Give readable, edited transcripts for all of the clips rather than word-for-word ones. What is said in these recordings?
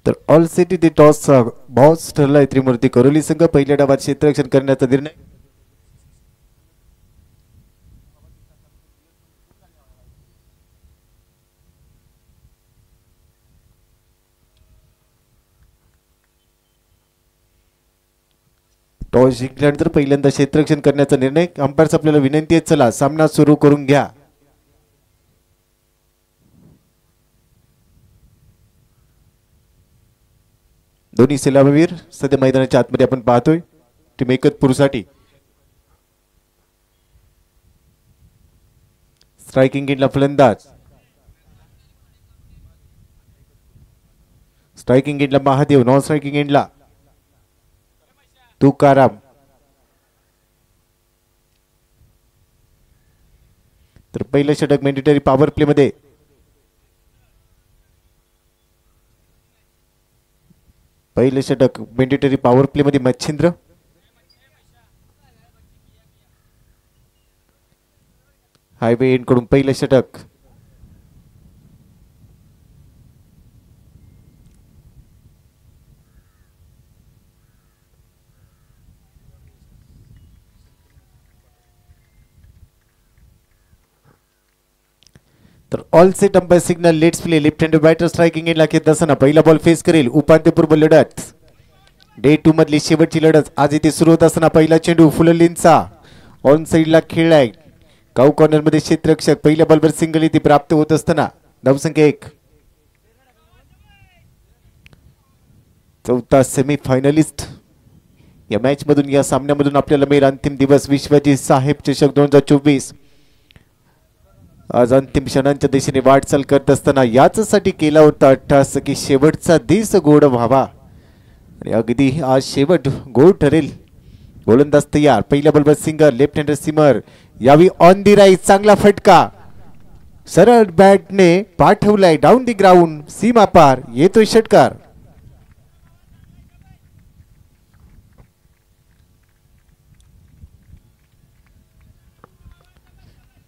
तर all city दी toss boss ठरलाय त्रिमूर्ती करोली संघ पहिल्या डावात क्षेत्ररक्षण करण्याचा निर्णय. टॉस जिंकल्यानंतर पहिल्यांदा क्षेत्ररक्षण करण्याचा निर्णय. अंपायर्स आपल्याला विनंती आहे, चला सामना सुरू करून घ्या. दोन्ही सलामीवीर सध्या मैदानाच्या आतमध्ये आपण पाहतोय. टीम एकतपूरसाठी स्ट्रायकिंग एंडला फलंदाज, स्ट्रायकिंग एंडला महादेव, नॉन स्ट्रायकिंग एंडला तुकाराम. तर पहिलं षटक मॅन्डेटरी पॉवर प्ले मध्ये पहिलं षटक मॅन्डेटरी पॉवर प्ले मध्ये मच्छिंद्र. हायवे एंड कडून पहिलं षटक. तर all set umpire signal let's play. Left hand batter striking एंडला खेळत असताना पहिला बॉल फेस करेल. उपांत्यपूर्व लढत डे 2 मधली शेवटची लढत आज इथे सुरू होत असताना पहिला चेंडू फुललिनचा ऑन साइडला खेळलाय. काऊ कॉर्नर मध्ये क्षेत्ररक्षक पहिल्या बॉलवर सिंगल इथे प्राप्त होत असताना धावसंख्या 1. चौथा सेमी फायनलिस्ट या मॅच मधून, या सामन्यामधून आपल्याला मिळेल. अंतिम दिवस विश्वजीत साहेब चषक 2024 आज अंतिम क्षणांच्या दिशेने वाटचाल करत असताना याचसाठी केला होता अट्टास की शेवटचा दिस गोड व्हावा आणि अगदी आज शेवट गोड ठरेल. गोलंदाज तयार. पहिल्या बॉलवर सिंगर लेफ्ट हँडर सिमर यावी ऑन दी राईट. चांगला फटका सरळ बॅटने पाठवलाय डाऊन दी ग्राउंड. सीमा पार येतोय षटकार.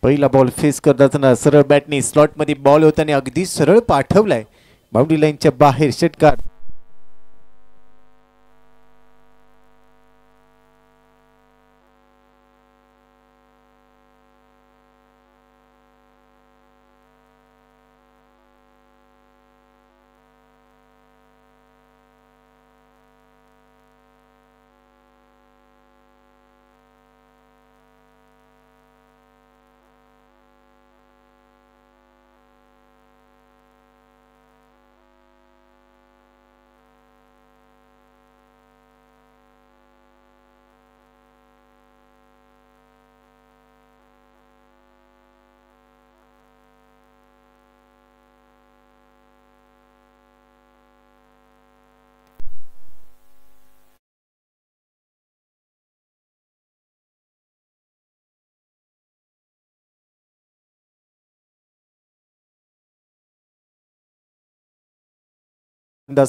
पहिला बॉल फेस करताना सरळ बॅटने स्लॉट मध्ये बॉल होताना अगदी सरळ पाठवलाय बाउंड्री लाईनच्या बाहेर. षटकार.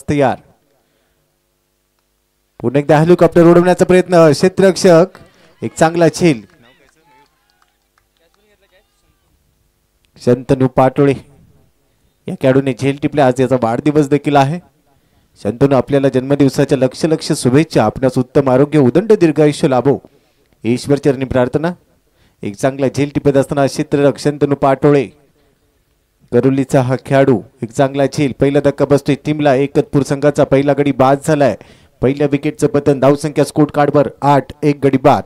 तयार. पुन्हा एकदा हेलिकॉप्टर उडवण्याचा प्रयत्न. क्षेत्ररक्षक एक चांगला झेल. शंतनू पाटोळे या खेळाडूने झेल टिपले. आज याचा वाढदिवस देखील आहे. शंतनू आपल्याला जन्मदिवसाच्या लक्ष शुभेच्छा. आपणास उत्तम आरोग्य उदंड दीर्घायुष्य लाभो ईश्वर चरणी प्रार्थना. एक चांगला झेल टिपत असताना क्षेत्ररक्षक शंतनू पाटोळे करोलीचा हा खेळाडू एक चांगला झेल. पहिला धक्का बसतोय टीमला. एकतपूर संघाचा पहिला गडी बाद झालाय. पहिल्या विकेटचं पतन. धावसंख्या स्कोर कार्डवर 8. एक गडी बाद.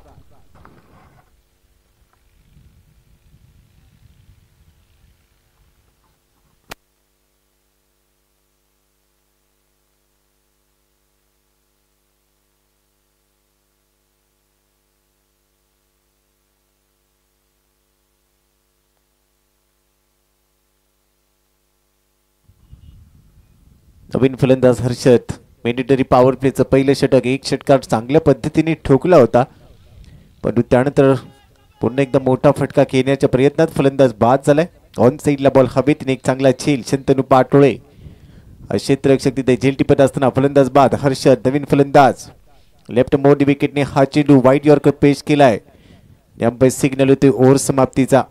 नवीन फलंदाज हर्षद. मॅन्डेटरी पॉवर प्लेचं पहिलं षटक. एक षटकार चांगल्या पद्धतीने ठोकला होता, परंतु त्यानंतर पुन्हा एकदा मोठा फटका खेळण्याच्या प्रयत्नात फलंदाज बाद झालाय. ऑन साइडला बॉल हवेत. एक चांगला झेल. शंतनू पाटोळे क्षेत्ररक्षक तिथे झेल टिपत असताना फलंदाज बाद. हर्षद नवीन फलंदाज. लेफ्ट मोड विकेटने हा चेंडू वाईट यॉर्कर पेश केलाय. अंपायर सिग्नल होते ओव्हर समाप्तीचा.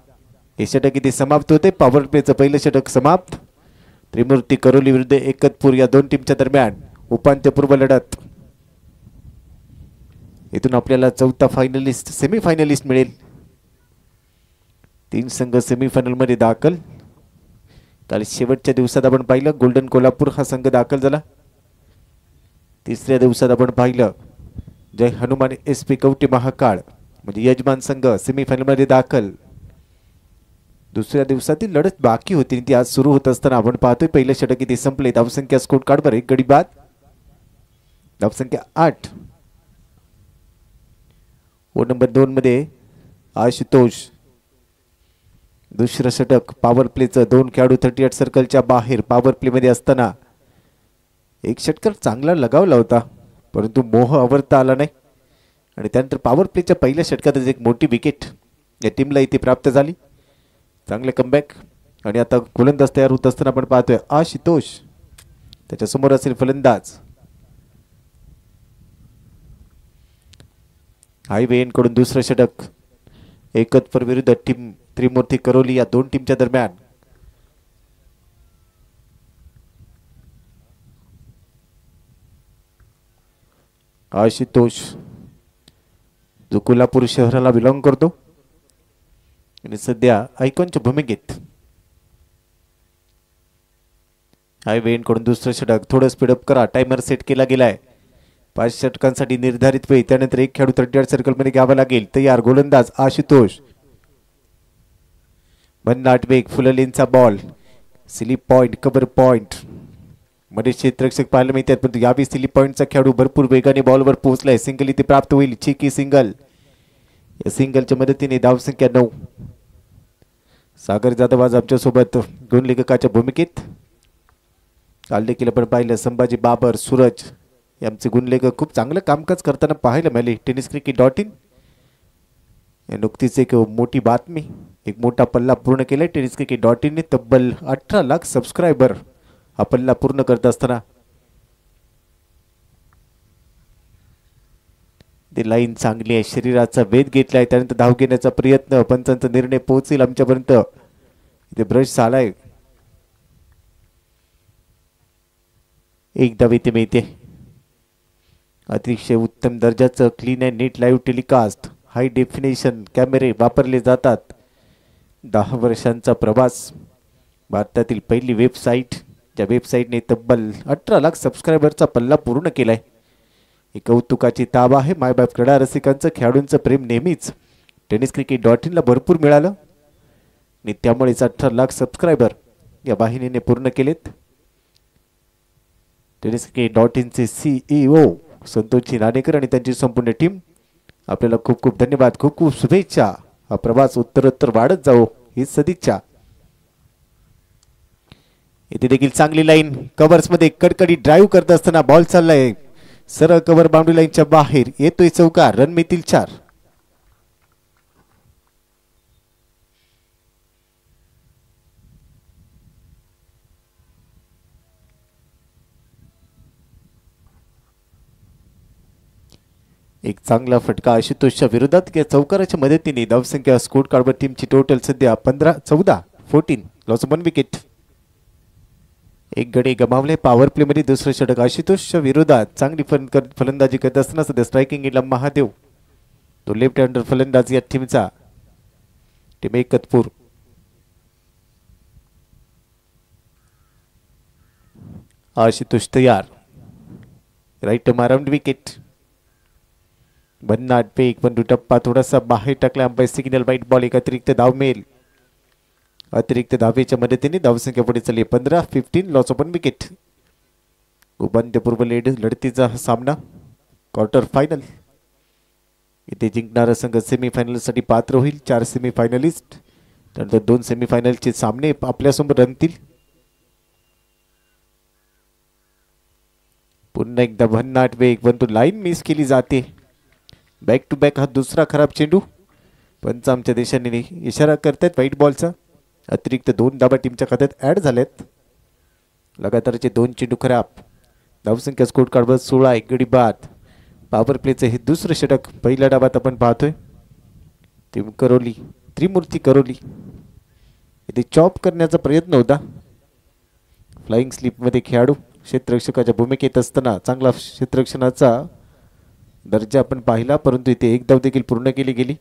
हे षटक इथे समाप्त होते. पॉवर प्लेचं पहिलं षटक समाप्त. त्रिमूर्ती करोली विरुद्ध एकतपूर या दोन टीमच्या दरम्यान उपांत्यपूर्व लढत. इथून आपल्याला चौथा फायनलिस्ट सेमीफायनलिस्ट मिळेल. 3 संघ सेमीफायनल मध्ये दाखल. काल शेवटच्या दिवसात आपण पाहिलं गोल्डन कोल्हापूर हा संघ दाखल झाला. तिसऱ्या दिवसात आपण पाहिलं जय हनुमान SP कवटे महाकाळ म्हणजे यजमान संघ सेमीफायनल मध्ये दाखल. दुसऱ्या दिवसातील लढत बाकी होती ती आज सुरू होत असताना आपण पाहतोय पहिलं षटक किती संपले. धावसंख्या स्कोर कार्डवर 1 गडी बाद. धावसंख्या 8. ओव्हर नंबर 2 मध्ये आशुतोष. दुसरं षटक पॉवर प्लेचं 2 खेळाडू 38 सर्कलच्या बाहेर पॉवर प्ले मध्ये असताना एक षटकर चांगला लगावला होता परंतु मोह आवरता आला नाही आणि त्यानंतर पॉवर प्लेच्या पहिल्या षटकातच एक मोठी विकेट या टीमला इथे प्राप्त झाली. चांगले कमबॅक आणि आता गोलंदाज तयार होत असताना आपण पाहतोय आशुतोष. त्याच्या समोर असेल फलंदाज. हायवे एन कडून दुसरं षटक. एकतपूर विरुद्ध टीम त्रिमूर्ती करोली या दोन टीमच्या दरम्यान. आशुतोष जो कोल्हापूर शहराला बिलॉंग करतो आणि सध्या आयकॉनच्या भूमिकेत. हायवे एन कडून दुसरं षटक. थोडं स्पीडअप करा. टायमर सेट केला गेलाय. 5 षटकांसाठी निर्धारित वेळ. त्यानंतर एक खेळाडू 38 सर्कल मध्ये घ्यावा लागेल. तयार गोलंदाज आशुतोष. भन्नाट वेग. फुललेनचा ball. Slip point cover point मध्ये क्षेत्ररक्षक पाहायला मिळतात परंतु यावेळी स्लिप पॉइंटचा खेळाडू भरपूर वेगाने बॉलवर पोहोचलाय. सिंगल इथे प्राप्त होईल. चिकी सिंगल. या सिंगलच्या मदतीने धावसंख्या 9. सागर जाधव आज आमच्या सोबत दोन लेखकाच्या भूमिकेत. काल देखील आपण पाहिलं संभाजी बाबर सूरज आमचे गुणलेखक खूप चांगलं कामकाज करताना पाहायला मिळाले. tenniscricket.in नुकतीच एक मोठी बातमी. एक मोठा पल्ला पूर्ण केलाय tenniscricket.in ने. तब्बल 18 लाख सबस्क्रायबर हा पल्ला पूर्ण करत असताना ती लाईन चांगली आहे. शरीराचा वेध घेतलाय. त्यानंतर धाव घेण्याचा प्रयत्न. पंचांचा निर्णय पोहोचेल आमच्यापर्यंत. इथे ब्रश झालाय. एक धाव इथे मिळते. अतिशय उत्तम दर्जाचं clean and neat live telecast. High definition कॅमेरे वापरले जातात. 10 वर्षांचा प्रवास. भारतातील पहिली वेबसाईट ज्या वेबसाईटने तब्बल 18 लाख सबस्क्रायबरचा पल्ला पूर्ण केलाय. ही कौतुकाची ताब आहे. मायबाप क्रीडा रसिकांचं खेळाडूंचं प्रेम नेहमीच tenniscricket.in ला भरपूर मिळालं आणि त्यामुळेच 18 लाख सबस्क्रायबर या वाहिनीने पूर्ण केलेत. tenniscricket.in चे CEO संतोषजी राणेकर आणि त्यांची संपूर्ण टीम आपल्याला खूप खूप धन्यवाद. खूप खूप शुभेच्छा. हा प्रवास उत्तरोत्तर वाढत जाओ ही सदिच्छा. इथे देखील चांगली लाईन. कव्हर्स मध्ये कडकडी ड्राईव्ह करत असताना बॉल चाललाय सरळ कव्हर बाउंड्री लाईनच्या बाहेर. येतोय चौकार. रन मिळतील 4. एक चांगला फटका आशुतोषच्या विरोधात. या चौकाराच्या मदतीने धावसंख्या स्कोर कार्डवर टीमची टोटल सध्या 14 लॉस 1 विकेट. एक गडी गमावले. पॉवर प्ले मध्ये दुसरं षटक आशुतोषच्या विरोधात. चांगली फलंदाजी करत असताना सध्या स्ट्रायकिंग एंडला महादेव तो लेफ्ट हँडर फलंदाज या टीमचा. टीम एकतपूर. आशुतोष तयार. Right around wicket. भन्नाट वेग पण टप्पा थोडासा बाहेर टाकला. Umpire signal wide ball. एक अतिरिक्त धाव मिळेल. अतिरिक्त धावेच्या मदतीने धावसंख्या पुढे चालली 15 लॉस 1 विकेट. उपांत्यपूर्व लढतीचा हा सामना क्वार्टर फायनल. इथे जिंकणारा संघ सेमीफायनल साठी पात्र होईल. 4 सेमीफायनलिस्ट. त्यानंतर 2 सेमीफायनलचे सामने आपल्यासमोर रंगतील. पुन्हा एकदा भन्नाट वेग परंतु लाईन मिस केली जाते. बॅक टू बॅक हा दुसरा खराब चेंडू. पंच आमच्या देशाने इशारा करतायत व्हाईट बॉलचा. अतिरिक्त 2 धावा टीमच्या खात्यात ऍड झाल्यात. लगातारचे 2 चेंडू खराब. धावसंख्या स्कोर कार्डवर 16. एक गडी बाद. पॉवर प्लेचं हे दुसरं षटक पहिल्या डावात आपण पाहतोय. टीम करोली त्रिमूर्ती करोली इथे चॉप करण्याचा प्रयत्न होता. फ्लाइंग स्लिप मध्ये खेळाडू क्षेत्ररक्षकाच्या भूमिकेत असताना चांगला क्षेत्ररक्षणाचा दर्जा आपण पाहिला, परंतु इथे एक धाव देखील पूर्ण केली गेली.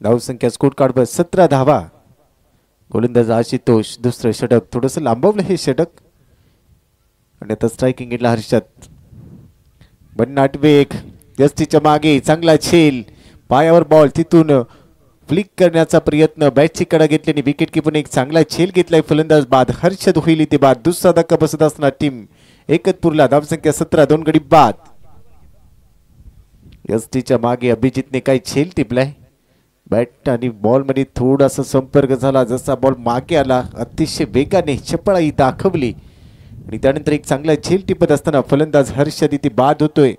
धावसंख्या स्कोर कार्ड वर 17 धावा. गोलंदाज आशुतोष दुसरं षटक, थोडस लांबवलं हे षटक. आणि आता स्ट्रायकिंग एंडला हर्षद. बन्नाट वेग, यस्तीच्या मागे चांगला छेल, पायावर बॉल, तिथून फ्लिक करण्याचा प्रयत्न, बॅटची कडा घेतल्याने विकेट किपरने एक चांगला छेल घेतलाय. फलंदाज बाद, हर्षद होईल इथे बाद. दुसरा धक्का बसत असताना टीम एकतपूरला. धावसंख्या 17, 2 गडी बाद. यस्तीच्या मागे अभिजितने काही छेल टिपलाय. बॅट आणि बॉल मध्ये थोडासा संपर्क झाला. जसा बॉल मागे आला अतिशय वेगाने चपळाई दाखवली आणि त्यानंतर एक चांगला झेल टिपत असताना फलंदाज हर्षद इथे बाद होतोय.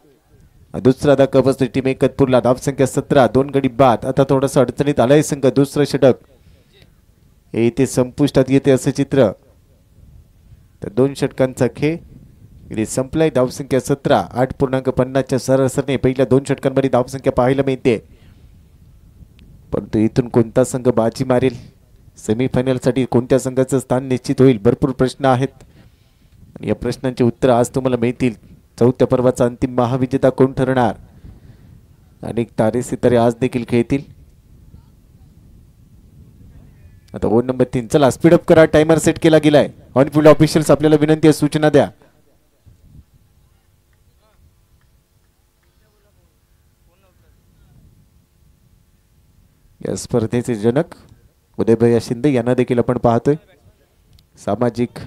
दुसरा धक्का बसतोय टीम एकतपूरला. धावसंख्या 17, 2 गडी बाद. आता थोडासा अडचणीत आलाय संघ. दुसरं षटक हे इथे संपुष्टात येते असं चित्र. तर 2 षटकांचा खेळ इथे संपलाय. धावसंख्या 17, 8.50च्या सरासरीने पहिल्या 2 षटकांमध्ये धावसंख्या पाहायला मिळते. परंतु इथून कोणता संघ बाजी मारेल, सेमीफायनलसाठी कोणत्या संघाचं स्थान निश्चित होईल, भरपूर प्रश्न आहेत. या प्रश्नांची उत्तर आज तुम्हाला मिळतील. चौथ्या पर्वाचा अंतिम महाविजेता कोण ठरणार, अनेक तारे सितारे आज देखील खेळतील. आता ओव्हर नंबर 3. चला स्पीडअप करा, टाइमर सेट केला गेलाय. ऑन फील्ड ऑफिशियल्स आपल्याला विनंती आहे, सूचना द्या. या स्पर्धेचे जनक उदयभैया शिंदे यांना देखील आपण पाहतोय. सामाजिक,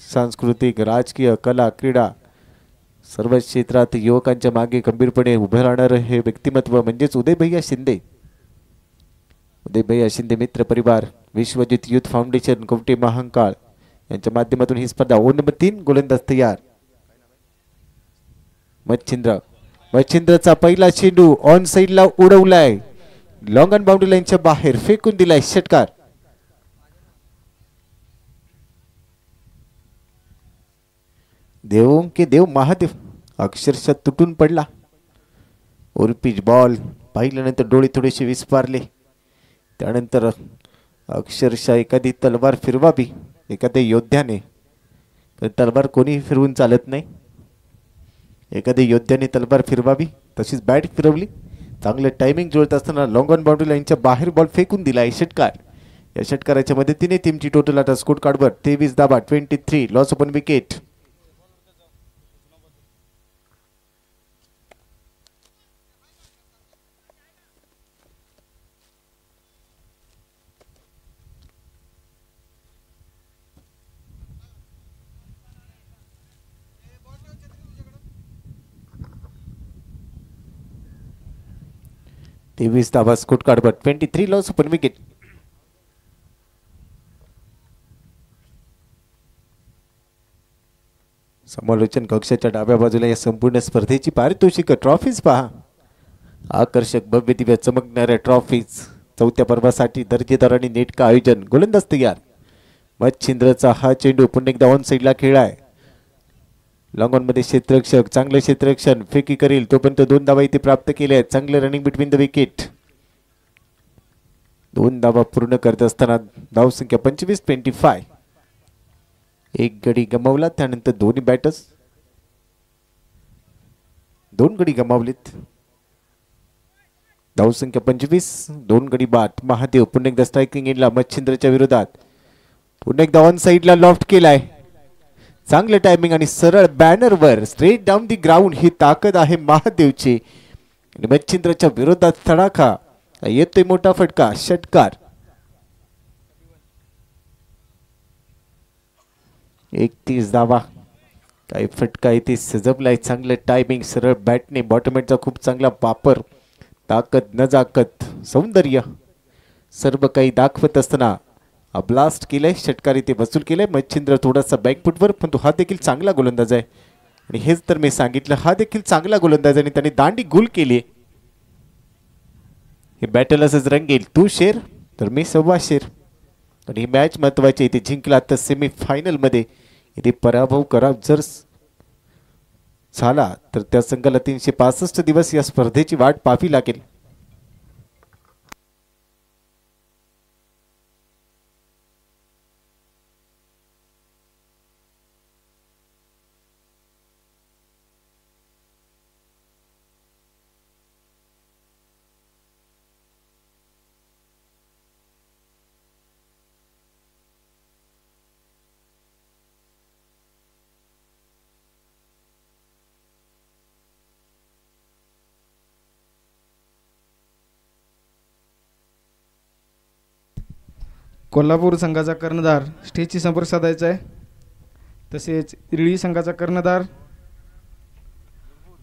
सांस्कृतिक, राजकीय, कला, क्रीडा सर्व क्षेत्रात युवकांच्या मागे खंबीरपणे उभे राहणारे हे व्यक्तिमत्व म्हणजेच उदयभैया शिंदे. उदयभैया शिंदे मित्र परिवार, विश्वजित युथ फाउंडेशन, कवटे महांकाळ यांच्या माध्यमातून ही स्पर्धा. Over number 3. गोलंदाज तयार. मच्छिंद्रचा पहिला चेंडू ऑन साइडला उडवलाय, लॉंग ऑन बाउंड्री लाईनच्या बाहेर फेकून दिलाय. षटकार. देवों के देव महादेव अक्षरशः तुटून पडला. ओरपीच बॉल पाहिल्यानंतर डोळे थोडेसे विस्फारले. त्यानंतर अक्षरशः एखादी तलवार फिरवावी एखाद्या योद्ध्याने, तलवार कोणी फिरवून चालत नाही. एखाद्या योद्ध्याने तलवार फिरवावी तशीच बॅट फिरवली. चांगलं टायमिंग जुळत असताना लॉंग ऑन बाउंड्री लाईनच्या बाहेर बॉल फेकून दिलाय. षटकार. या षटकाराच्या मदतीने टीमची टोटल आता स्कोर कार्डवर 23 धावा, 23 लॉस ओपन विकेट. तेवीस धावा स्कोर कार्डवर, 23 लॉस ओपन विकेट. समालोचन कक्षाच्या डाव्या बाजूला या संपूर्ण स्पर्धेची पारितोषिक ट्रॉफीज पहा. आकर्षक भव्य दिव्य चमकणाऱ्या ट्रॉफीज. चौथ्या पर्वासाठी दर्जेदार आणि नेटका आयोजन. गोलंदाज तयार. मच्छिंद्रचा हा चेंडू पुन्हा एकदा ऑन साइडला खेळाय. लॉंग ऑन मध्ये क्षेत्ररक्षक, चांगले क्षेत्ररक्षण, फेकी करेल तोपर्यंत 2 धावा इथे प्राप्त केल्या आहेत. चांगले रनिंग बिटवीन द विकेट. 2 धावा पूर्ण करत असताना धावसंख्या 25-25. एक गडी गमावला. त्यानंतर दोन्ही बॅटर्स 2 गडी गमावलेत. धावसंख्या 25, 2 गडी बाद. महादेव पुन्हा एकदा स्ट्रायकिंग एंडला मच्छिंद्रच्या विरोधात. पुन्हा एकदा ऑन साइडला लॉफ्ट केलाय. चांगलं टायमिंग आणि सरळ बॅनरवर स्ट्रेट डाऊन दी ग्राउंड. ही ताकद आहे महादेवची. आणि मच्छिंद्रच्या विरोधात तडाखा येतोय, मोठा फटका. षटकार. 31 धावा. काही फटका इथे सजवलाय. चांगलं टायमिंग, सरळ बॅटने बॉटमॅटचा खूप चांगला वापर. ताकद, नजाकत, सौंदर्य सर्व काही दाखवत असताना ब्लास्ट केलंय. षटकार इथे वसूल केलंय. मच्छिंद्र थोडासा बॅकफुटवर, पण तो हा देखील चांगला गोलंदाज आहे. आणि हेच तर मी सांगितलं, हा देखील चांगला गोलंदाज आहे आणि त्याने दांडी गुल केली. हे बॅटल असंच रंगेल. तू शेर तर मी 1.25 शेर. आणि ही मॅच महत्वाची. इथे जिंकला तर सेमी फायनल मध्ये इथे पराभव करा. जर झाला तर त्या संघाला 365 दिवस या स्पर्धेची वाट पाहावी लागेल. कोल्हापूर संघाचा कर्णधार स्टेजशी संपर्क साधायचा आहे. तसेच इरळी संघाचा कर्णधार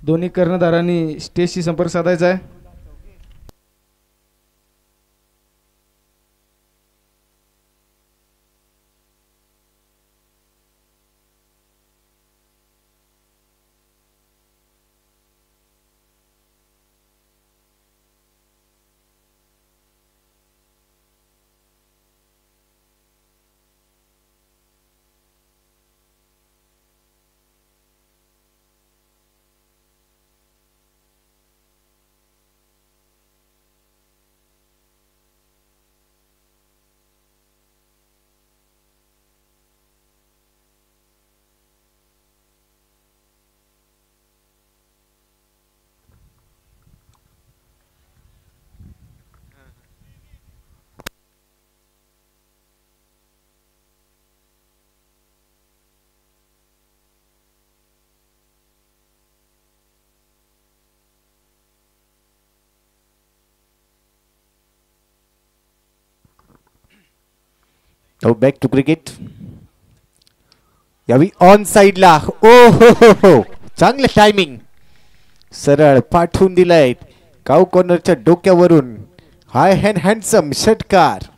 दोन्ही कर्णधारांनी स्टेजशी संपर्क साधायचा आहे. Now back to cricket. यावी ऑन साइडला. ओ हो चांगलं टायमिंग. सरळ पाठवून दिलाय काऊ कॉर्नरच्या डोक्यावरून. हाय हँड हँडसम षटकार.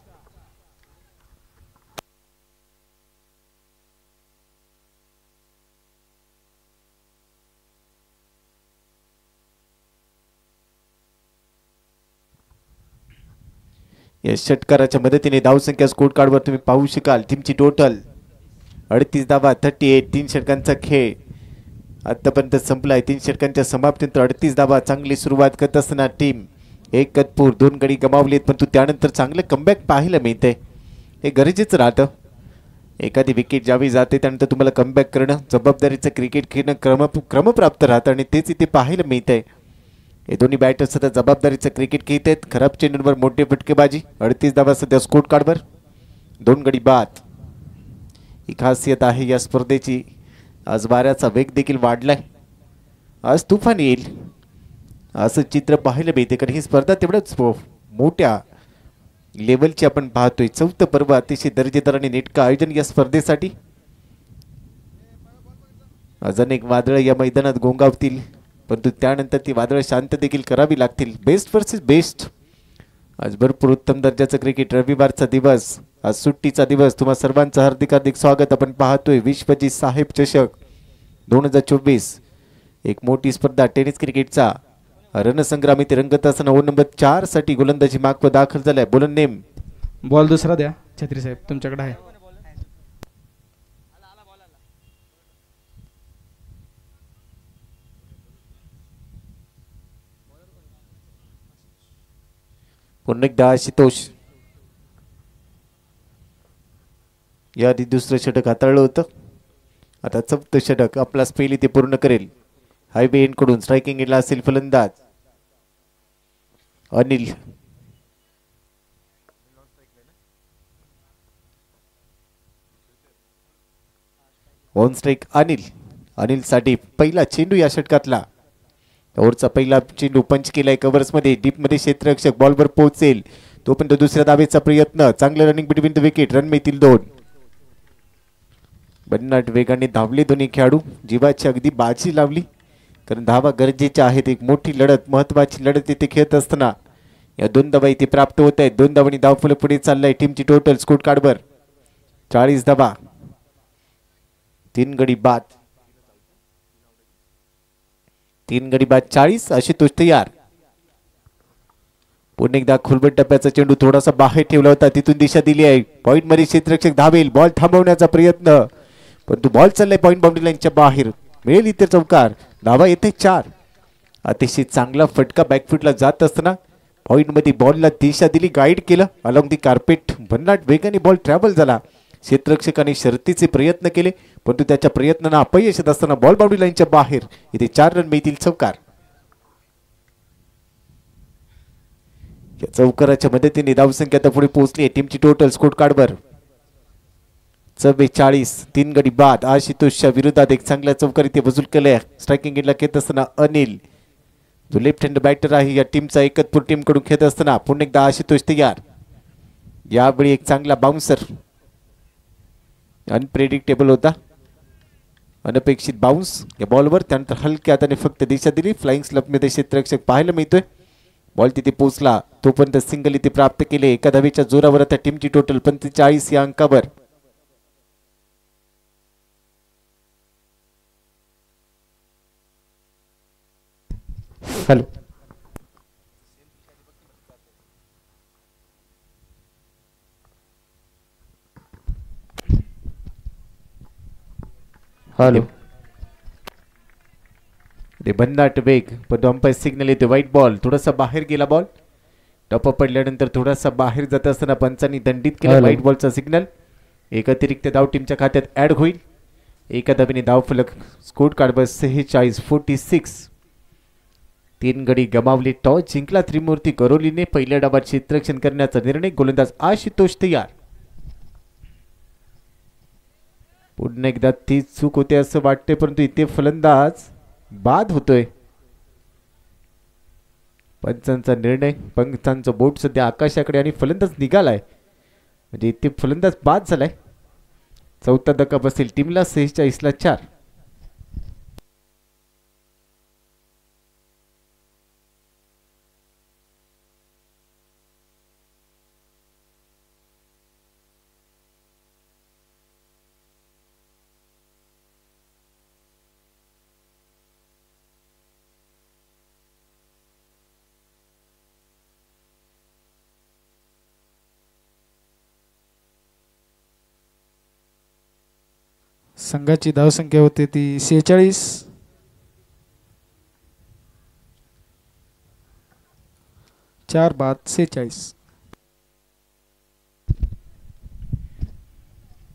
या षटकाराच्या मदतीने धावसंख्या स्कोर कार्डवर तुम्ही पाहू शकाल. टीमची टोटल 38 धावा, 38. 3 षटकांचा खेळ आतापर्यंत संपलाय. 3 षटकांच्या समाप्तीनंतर 38 धावा. चांगली सुरुवात करत असताना टीम एक कतपूर 2 गडी गमावलेत, परंतु त्यानंतर चांगलं कमबॅक पाहायला मिळते. हे गरजेचं राहतं. एखादी विकेट ज्यावेळी जाते त्यानंतर तुम्हाला कमबॅक करणं, जबाबदारीचं क्रिकेट खेळणं क्रमप्राप्त राहतं आणि तेच इथे पाहायला मिळतंय. हे दोन्ही बॅटर्स सध्या जबाबदारीचं क्रिकेट खेळत आहेत. खराब चेंडूंवर मोठी फटकेबाजी. 38 धावा सध्या स्कोर कार्डवर. 2 गडी बाद. ही खासियत आहे या स्पर्धेची. आज वाऱ्याचा वेग देखील वाढलाय. आज तुफान येईल असं चित्र पाहायला मिळते, कारण ही स्पर्धा तेवढंच मोठ्या लेवलची आपण पाहतोय. 4थं पर्व अतिशय दर्जेदार आणि नेटकं आयोजन या स्पर्धेसाठी. आज अनेक वादळं या मैदानात गोंगावतील, परंतु त्यानंतर ती वादळं शांत देखील करावी लागतील. Best versus best. आज भरपूर उत्तम दर्जाचं क्रिकेट. रविवारचा दिवस, आज सुट्टीचा दिवस. तुम्हा सर्वांचं हार्दिक हार्दिक स्वागत. आपण पाहतोय विश्वजीत साहेब चषक 2024. एक मोठी स्पर्धा टेनिस क्रिकेटचा रणसंग्राम इथे रंगत असताना ओव्हर नंबर 4 साठी गोलंदाजी मार्कवर दाखल झालाय. बोलन नेम. बॉल दुसरा द्या छत्री साहेब, तुमच्याकडे आहे. पुन्हा एकदा आशुतोष. याआधी दुसरं षटक हाताळलं होतं. आता 4थं षटक आपला स्पेल इथे पूर्ण करेल. हायवे एंड कडून स्ट्रायकिंग एंडला असेल फलंदाज अनिल. On strike Anil. अनिल साठी पहिला चेंडू या षटकातला. ओव्हरचा पहिला चेंडू पंच केलाय कव्हर्स मध्ये. डीप मध्ये क्षेत्ररक्षक बॉलवर पोहोचेल तोपर्यंत दुसऱ्या धावेचा प्रयत्न. चांगलं running between the wicket. Run मिळतील 2. भन्नाट वेगाने धावले दोन्ही खेळाडू. जीवाची अगदी बाजी लावली, कारण धावा गरजेच्या आहेत. एक मोठी लढत, महत्वाची लढत इथे खेळत असताना या 2 धावा इथे प्राप्त होत आहेत. 2 धावांनी धावफलक पुढे चाललाय. टीमची टोटल स्कोर कार्डवर 40 धावा, 3 गडी बाद. 3 गडी बाद 40. आशुतोष तयार. पुन्हा एकदा खोलबट टप्प्याचा चेंडू थोडासा बाहेर ठेवला होता, तिथून दिशा दिली आहे. पॉइंट मध्ये क्षेत्ररक्षक धावेल. बॉल थांबवण्याचा प्रयत्न, परंतु बॉल चाललाय पॉइंट बाउंड्री लाईनच्या बाहेर. मिळेल इथे चौकार. धावा येते 4. अतिशय चांगला फटका बॅकफुटला जात असताना पॉइंटमध्ये बॉलला दिशा दिली, गाईड केलं अलॉंग दी कार्पेट. भन्नाट वेगाने बॉल ट्रॅव्हल झाला. क्षेत्ररक्षकाने शर्तीचे प्रयत्न केले परंतु त्याच्या प्रयत्नांना अपयश येत असताना बॉल बाउंड्री लाईनच्या बाहेर. इथे 4 रन मिळतील. चौकार. या चौकाराच्या मदतीने धावसंख्या आता पुढे पोहोचली आहे टीमची टोटल स्कोर कार्डवर 44. 3 गडी बाद. आशुतोषच्या विरोधात एक चांगला चौकार इथे वसूल केलाय. स्ट्रायकिंग एंडला खेळत असताना अनिल जो लेफ्ट हँड बॅटर आहे या टीमचा एकतपूर टीम कडून खेळत असताना पुन्हा एकदा आशुतोष तयार. यावेळी एक चांगला बाउन्सर. अनप्रेडिक्टेबल होता, अनपेक्षित बाउन्स या बॉलवर. त्यानंतर हलक्या हाताने फक्त दिशा दिली. फ्लाइंग स्लपमध्ये क्षेत्ररक्षक पाहायला मिळतोय. बॉल तिथे पोहोचला तोपर्यंत सिंगल इथे प्राप्त केले. एका धावेच्या जोरावर आता टीमची टोटल 45 या अंकावर. Hello hello. ते भन्नाट वेग पण अंपायर सिग्नल येते व्हाईट बॉल. थोडासा बाहेर गेला बॉल. टप्पा पडल्यानंतर थोडासा बाहेर जात असताना पंचांनी दंडित केला व्हाईट बॉलचा सिग्नल. एक अतिरिक्त धाव टीमच्या खात्यात ऍड होईल. एका धावेने धाव फलक स्कोर कार्डवर 46-46. 3 गडी गमावले. टॉस जिंकला त्रिमूर्ती करोलीने. पहिल्या डावात क्षेत्ररक्षण करण्याचा निर्णय. गोलंदाज आशुतोष तयार. पुन्हा एकदा ती चूक होते असं वाटते परंतु इथे फलंदाज बाद होतोय. पंचांचा निर्णय. पंचांचं बोट सध्या आकाशाकडे आणि फलंदाज निघालाय म्हणजे इथे फलंदाज बाद झालाय. चौथा धक्का बसेल टीमला 46-4. संघाची धावसंख्या होते ती 46. 4 बाद 46.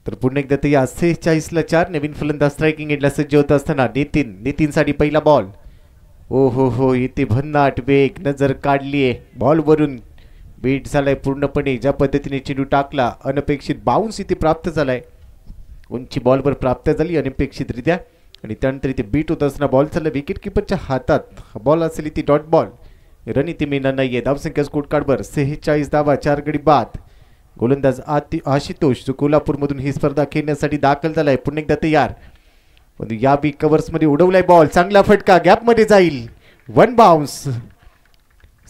तर पुन्हा एकदा ते 46-4. नवीन फलंदाज स्ट्रायकिंग एंडला सज्ज होत असताना नितीनसाठी पहिला बॉल. ओ हो इथे भन्नाट वेग. नजर काढलीये बॉल वरून. बीट झालाय पूर्णपणे. ज्या पद्धतीने चेंडू टाकला अनपेक्षित बाउन्स इथे प्राप्त झालाय. उंची बॉलवर प्राप्त झाली अनपेक्षितरित्या आणि त्यानंतर इथे बीट होत असताना बॉल चालला विकेट किपरच्या हातात. बॉल असेल इथे डॉट बॉल. रन इथे मिळणार नाहीये. धावसंख्या स्कोर कार्डवर 46 धावा. 4 गडी बाद. गोलंदाज आशुतोष जो कोल्हापूरमधून ही स्पर्धा खेळण्यासाठी दाखल झालाय पुन्हा एकदा तयार. पण या बी कव्हर्स मध्ये उडवलाय बॉल. चांगला फटका गॅप मध्ये जाईल. 1 बाउन्स.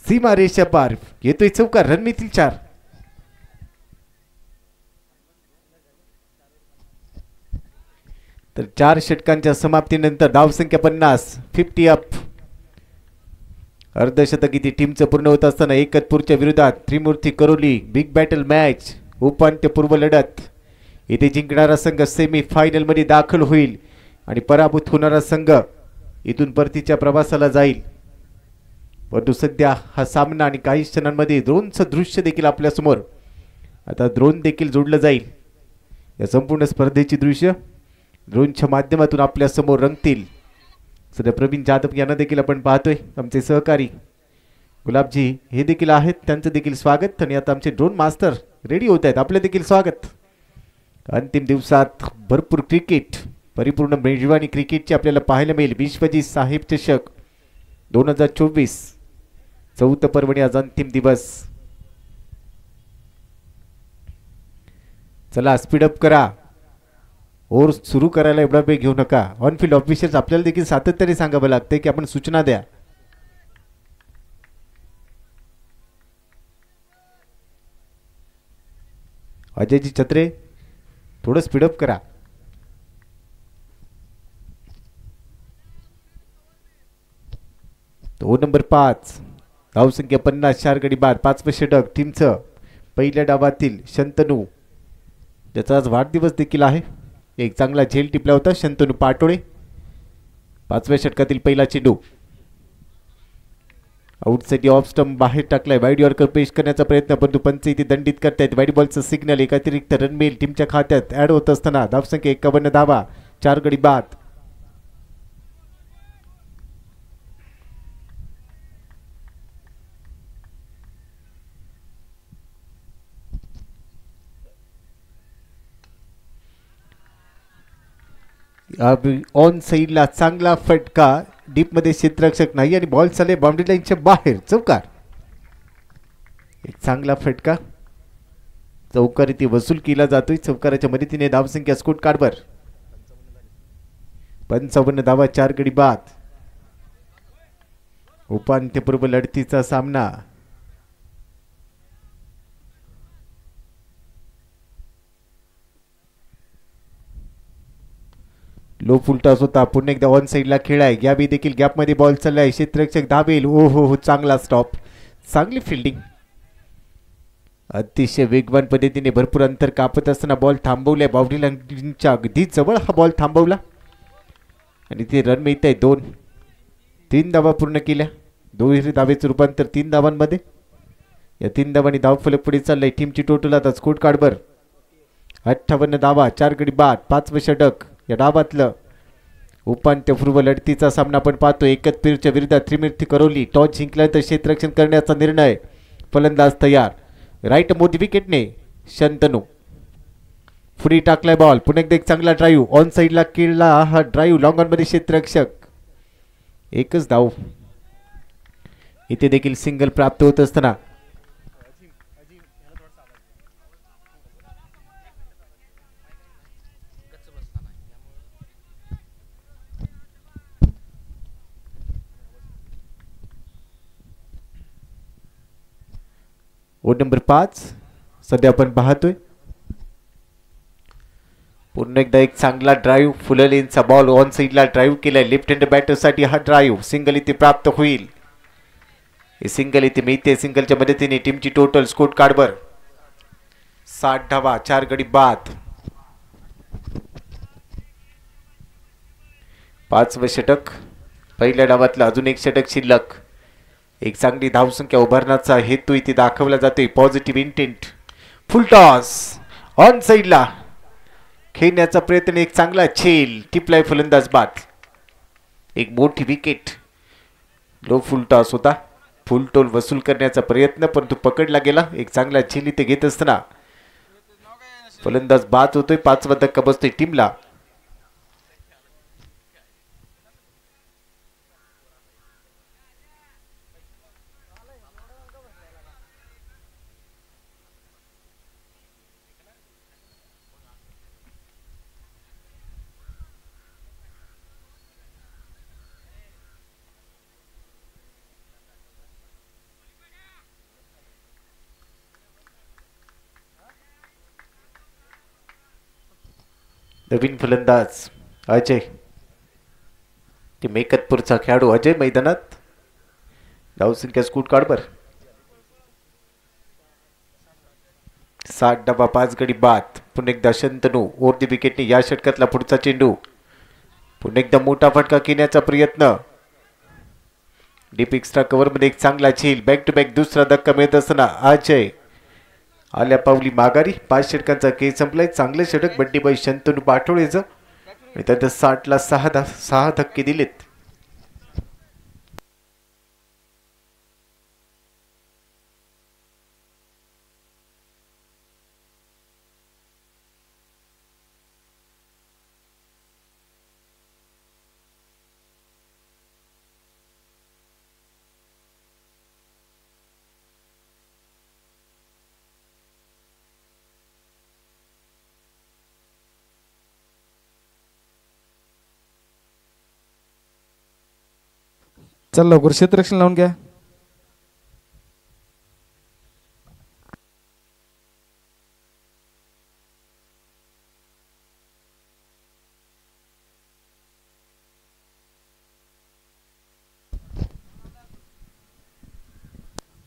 सीमा रेषा पार. येतोय चौकार. रन मिळतील 4. तर 4 षटकांच्या समाप्तीनंतर धावसंख्या 50 अप. अर्धशतक इथे टीमचं पूर्ण होत असताना एकतपूरच्या विरोधात त्रिमूर्ती करोली बिग बॅटल मॅच. उपांत्यपूर्व लढत. इथे जिंकणारा संघ सेमी फायनल मध्ये दाखल होईल आणि पराभूत होणारा संघ इथून परतीच्या प्रवासाला जाईल. परंतु सध्या हा सामना आणि काही क्षणांमध्ये ड्रोनचं दृश्य देखील आपल्या समोर. आता ड्रोन देखील जोडलं जाईल. या संपूर्ण स्पर्धेची दृश्य ड्रोनच्या माध्यमातून आपल्या समोर रंगतील. सध्या प्रवीण जाधव यांना देखील आपण पाहतोय. आमचे सहकारी गुलाबजी हे देखील आहेत. त्यांचं देखील स्वागत. आणि आता आमचे ड्रोन मास्टर रेडी होत आहेत. आपले देखील स्वागत. अंतिम दिवसात भरपूर क्रिकेट. परिपूर्ण मेजवानी क्रिकेटची आपल्याला पाहायला मिळेल. विश्वजीत साहेब चषक 2024 चौथं पर्वणी. आज अंतिम दिवस. चला स्पीडअप करा. ओव्हर सुरू करायला एवढा वेळ घेऊ नका. ऑनफिल्ड ऑफिशियल्स आपल्याला देखील सातत्याने सांगावं लागते की आपण सूचना द्या. अजयजी छत्रे थोडं स्पीडअप करा. तो नंबर 5. धावसंख्या 50. 4 गडी बाद. 5वे षटक टीमचं पहिल्या डावातील शंतनू ज्याचा आज वाढदिवस देखील आहे. एक चांगला झेल टिपला होता शंतनू पाटोळे. 5व्या षटकातील पहिला चेंडू आउटसाइड ऑफ स्टंप बाहेर टाकलाय. वाईड यॉर्कर पेश करण्याचा प्रयत्न परंतु पंच इथे दंडित करतायत. वाईड बॉलचं सिग्नल एक अतिरिक्त रन मिळेल टीमच्या खात्यात ऍड होत असताना धावसंख्या 51 धावा 4 गडी बाद. ऑन साईडला चांगला फटका डीप मध्ये क्षेत्ररक्षक नाही आणि बॉल चालले बाउंड्री लाईनच्या बाहेर. चौकार. एक चांगला फटका चौकार इथे वसूल केला जातोय. चौकाराच्या मदतीने धावसंख्या स्कोर कार्डवर 55 धावा 4 गडी बाद. उपांत्यपूर्व लढतीचा सामना लो फुलटॉस होता. पुन्हा एकदा ऑन साईडला खेळाय. यावेळी देखील गॅपमध्ये बॉल चाललाय. क्षेत्ररक्षक धावेल. ओ हो चांगला स्टॉप. चांगली फिल्डिंग. अतिशय वेगवान पद्धतीने भरपूर अंतर कापत असताना बॉल थांबवलाय. बाउंड्री लाईनच्या अगदी जवळ हा बॉल थांबवला आणि ते रन मिळत आहे 2. 3 धावा पूर्ण केल्या. दुहेरी धावेचं रूपांतर 3 धावांमध्ये. या 3 धावांनी धावफलक पुढे चाललाय. टीमची टोटल आता स्कोर कार्डवर 58 धावा 4 गडी बाद. 5वं षटक या डावातलं उपांत्यपूर्व लढतीचा सामना आपण पाहतो. एकतपीरच्या विरुद्ध त्रिमिर्ती करवली. टॉस जिंकल्यानंतर तर क्षेत्ररक्षण करण्याचा निर्णय. फलंदाज तयार. राईट मोदी विकेटने शंतनू पुढे टाकलाय बॉल. पुन्हा एकदा एक चांगला ड्राईव्ह ऑन साईडला केला हा ड्राईव्ह. लॉंग ऑन मध्ये क्षेत्ररक्षक. एकच धाव. इथे देखील सिंगल प्राप्त होत असताना ओव्हर नंबर 5 सध्या आपण पाहतोय. पुन्हा एकदा एक चांगला ड्राईव्ह. फुल लेनचा बॉल ऑन साईडला ड्राईव्ह केलाय. लेफ्ट हँड बॅटरसाठी हा ड्राईव्ह सिंगल इथे प्राप्त होईल. हे सिंगल इथे मिळते. सिंगलच्या मदतीने टीमची टोटल स्कोर कार्डवर 60 धावा 4 गडी बाद. 5वं षटक. पहिल्या डावातलं अजून एक षटक शिल्लक. एक चांगली धावसंख्या उभारण्याचा हेतू इथे दाखवला जातोय. Positive intent. Full toss on साईडला खेळण्याचा प्रयत्न. एक चांगला छेल. टिपलाय फलंदाज बाद. एक मोठी विकेट. लो फुल टॉस होता. फुल टोल वसूल करण्याचा प्रयत्न परंतु पकडला गेला. एक चांगला छेल इथे घेत असताना फलंदाज बाद होतोय. 5वा धक्का बसतोय टीमला. नवीन फलंदाज अजय. ते मेकतपूरचा खेळाडू अजय मैदानात. धावसंख्या स्कोर कार्डवर 60 धावा 5 गडी बाद. पुन्हा एकदा शंतनू ओव्हर द विकेटने या षटकातला पुढचा चेंडू. पुन्हा एकदा मोठा फटका घेण्याचा प्रयत्न. डीप एक्स्ट्रा कव्हर मध्ये एक चांगला झेल. बॅक टू बॅक दुसरा धक्का मिळत असताना अजय आल्या पावली माघारी. 5 षटकांचा खेळ संपलाय. चांगले षटक बड्डी बाई शंतनू पाठवळेचं आणि त्यात 60ला 6 धक्के दिलेत. चल लवकर क्षेत्ररक्षण लावून घ्या.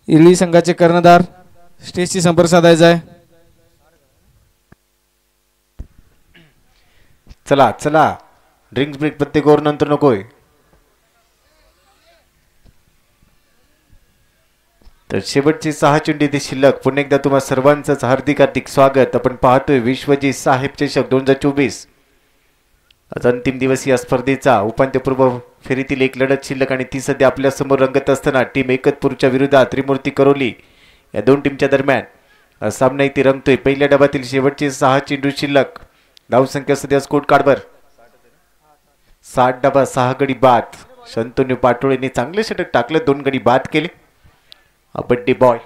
इरळी संघाचे कर्णधार स्टेजशी संपर्क साधायचा आहे. चला चला ड्रिंक्स ब्रेक प्रत्येक ओव्हर नंतर नकोय. तर शेवटची 6 चेंडू इथे शिल्लक. पुन्हा एकदा तुम्हा सर्वांचंच हार्दिक हार्दिक स्वागत. आपण पाहतोय विश्वजीत साहेब चषक 2024. आज अंतिम दिवस या स्पर्धेचा. उपांत्यपूर्व फेरीतील एक लढत शिल्लक आणि ती सध्या आपल्या समोर रंगत असताना टीम एकतपूरच्या विरोधात त्रिमूर्ती करोली या दोन टीमच्या दरम्यान हा सामना इथे रंगतोय. पहिल्या डबातील शेवटचे 6 चेंडू शिल्लक. धावसंख्या सध्या स्कोर कार्डवर 60 डबा 6 गडी बाद. शंतनू पाटोळेने चांगले षटक टाकले, 2 गडी बाद केले. बड्डे बॉय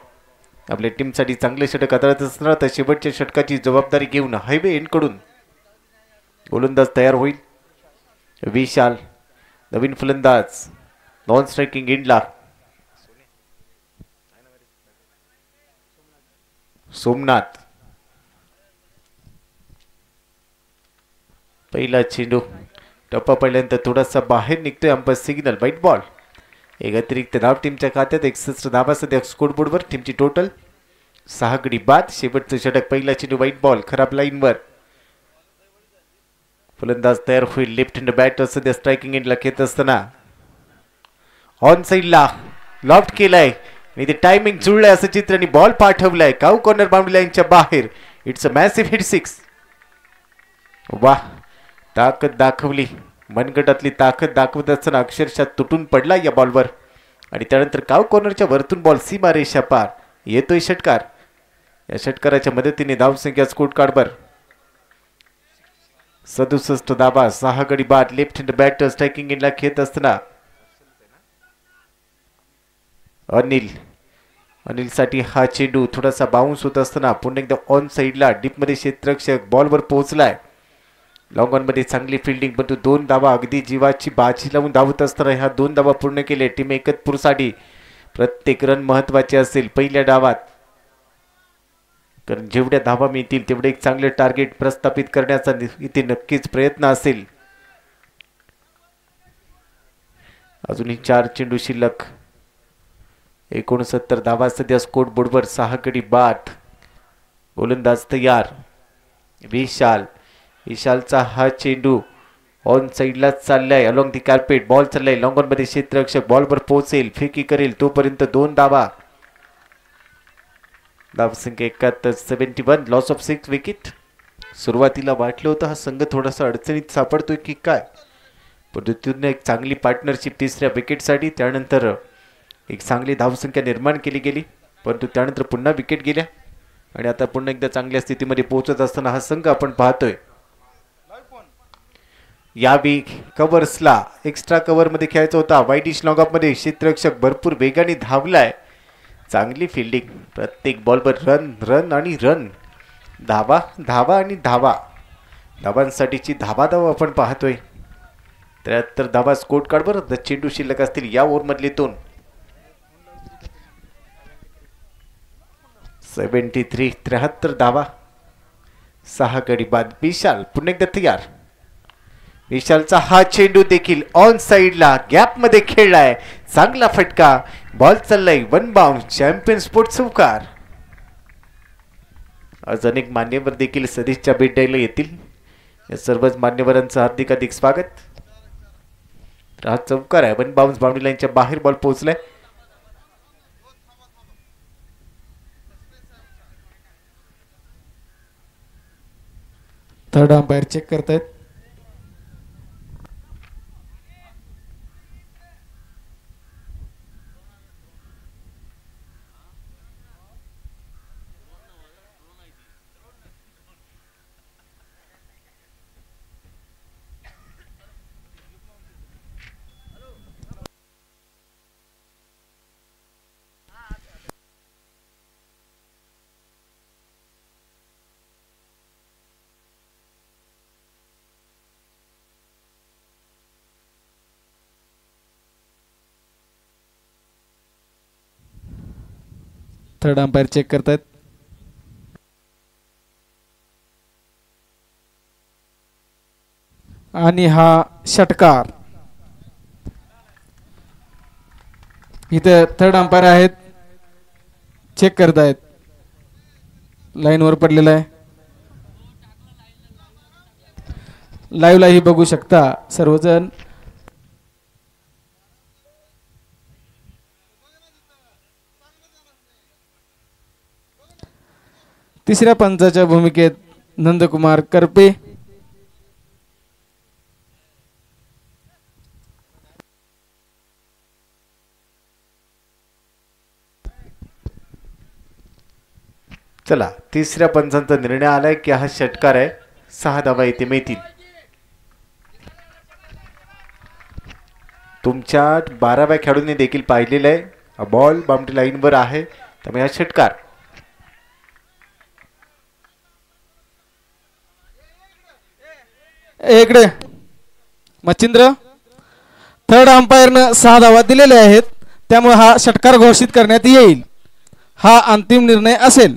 आपल्या टीमसाठी चांगले षटक हाताळत असणार. तर शेवटच्या षटकाची जबाबदारी घेऊन हायवे एंडकडून गोलंदाज तयार होईल. विशाल नवीन फलंदाज नॉन स्ट्रायकिंग एंडला. सोमनाथ पहिला चेंडू टप्पा पडल्यानंतर थोडासा बाहेर निघतोय. Umpire signal wide ball. एक अतिरिक्त धाव टीमच्या खात्यात. 61 धावा सध्या स्कोरबोर्डवर. टीमची टोटल 6 गडी बाद. शेवटचं षटक पहिला चेंडू व्हाईट बॉल खराब लाईनवर. फलंदाज तयार होईल. लेफ्ट हँड बॅटर सध्या स्ट्रायकिंग एंडला खेळत असताना ऑन साईडला लॉफ्ट केलाय आणि ते टायमिंग जुळलंय असं चित्र आणि बॉल पाठवलाय काऊ कॉर्नर बाउंड्री लाईनच्या बाहेर. It's a massive hit 6. वाह, ताकद दाखवली. मनगटातली ताकद दाखवत असताना अक्षरशः तुटून पडला या बॉलवर आणि त्यानंतर काव कॉर्नरच्या वरतून बॉल सीमा रेषा पार. येतोय षटकार. या षटकाराच्या मदतीने धावसंख्या स्कोर कार्डवर 67 धावा 6 गडी बाद. लेफ्ट हँड बॅटर स्ट्रायकिंग एंडला खेळत असताना अनिल साठी हा चेंडू थोडासा बाउन्स होत असताना पुन्हा एकदा ऑन साईडला डीपमध्ये क्षेत्ररक्षक बॉलवर पोहोचलाय. लॉंग ऑन मध्ये चांगली फिल्डिंग, परंतु 2 धावा अगदी जीवाची बाजी लावून धावत असताना ह्या 2 धावा पूर्ण केले. टीम एकतपूरसाठी प्रत्येक रन महत्वाचे असेल पहिल्या डावात, कारण जेवढ्या धावा मिळतील तेवढे एक चांगले टार्गेट प्रस्थापित करण्याचा इथे नक्कीच प्रयत्न असेल. अजूनही 4 चेंडू शिल्लक. 69 धावा सध्या स्कोर बोर्डवर. 6 गडी बाद. गोलंदाज तयार. विशालचा हा चेंडू ऑन साईडला चाललाय. अलॉंग दी कार्पेट बॉल चाललाय. लॉंग ऑन मध्ये क्षेत्ररक्षक बॉलवर पोहोचेल, फेकी करेल तोपर्यंत 2 धावा. धावसंख्या 71. Loss of 6 wicket. सुरुवातीला वाटलं होतं हा संघ थोडासा अडचणीत सापडतोय की काय, पण तिथून एक चांगली पार्टनरशिप तिसऱ्या विकेटसाठी. त्यानंतर एक चांगली धावसंख्या निर्माण केली गेली, परंतु त्यानंतर पुन्हा विकेट गेल्या आणि आता पुन्हा एकदा चांगल्या स्थितीमध्ये पोहोचत असताना हा संघ आपण पाहतोय. यावेळी कव्हर्सला एक्स्ट्रा कव्हर मध्ये खेळायचा होता. वाईडिश लॉंग ऑफ मध्ये क्षेत्ररक्षक भरपूर वेगाने धावलाय. चांगली फिल्डिंग. प्रत्येक बॉलवर रन आणि रन. धावा आणि धावा. धावांसाठीची धावा आपण पाहतोय. 73 धावा स्कोर कार्डवर. चेंडू शिल्लक असतील या ओव्हरमधले 2. 73 धावा 6 गडी बाद. विशाल पुन्हा एकदा तयार. विशालचा हा चेंडू देखील ऑन साईडला गॅप मध्ये खेळलाय. चांगला फटका. बॉल चाललाय 1 बाउंस. चॅम्पियन स्पोर्ट चौकार. आज अनेक मान्यवर देखील सदिच्छा भेट द्यायला येतील. या सर्वच मान्यवरांचं हार्दिक हार्दिक स्वागत. हा चौकार आहे. 1 बाउंस बाउंड्री लाईनच्या बाहेर बॉल पोहोचलाय. थर्ड अंपायर चेक करतायत. थर्ड अंपायर चेक करतायत. आणि हा षटकार. इथे थर्ड अंपायर आहेत, चेक करतायत. लाईनवर पडलेला आहे. लाईव्हलाही बघू शकता सर्वजण. तिसऱ्या पंचाच्या भूमिकेत नंदकुमार करपे. चला तिसऱ्या पंचांचा निर्णय आलाय की हा षटकार आहे. 6 धावा येथे मिळतील. तुमच्या 12व्या खेळाडूंनी देखील पाहिलेलं आहे. हा बॉल बाउंड्री लाईनवर आहे त्यामुळे हा षटकार. इकडे मच्छिंद्र थर्ड अंपायरनं 6 धावा दिलेले आहेत त्यामुळे हा षटकार घोषित करण्यात येईल. हा अंतिम निर्णय असेल.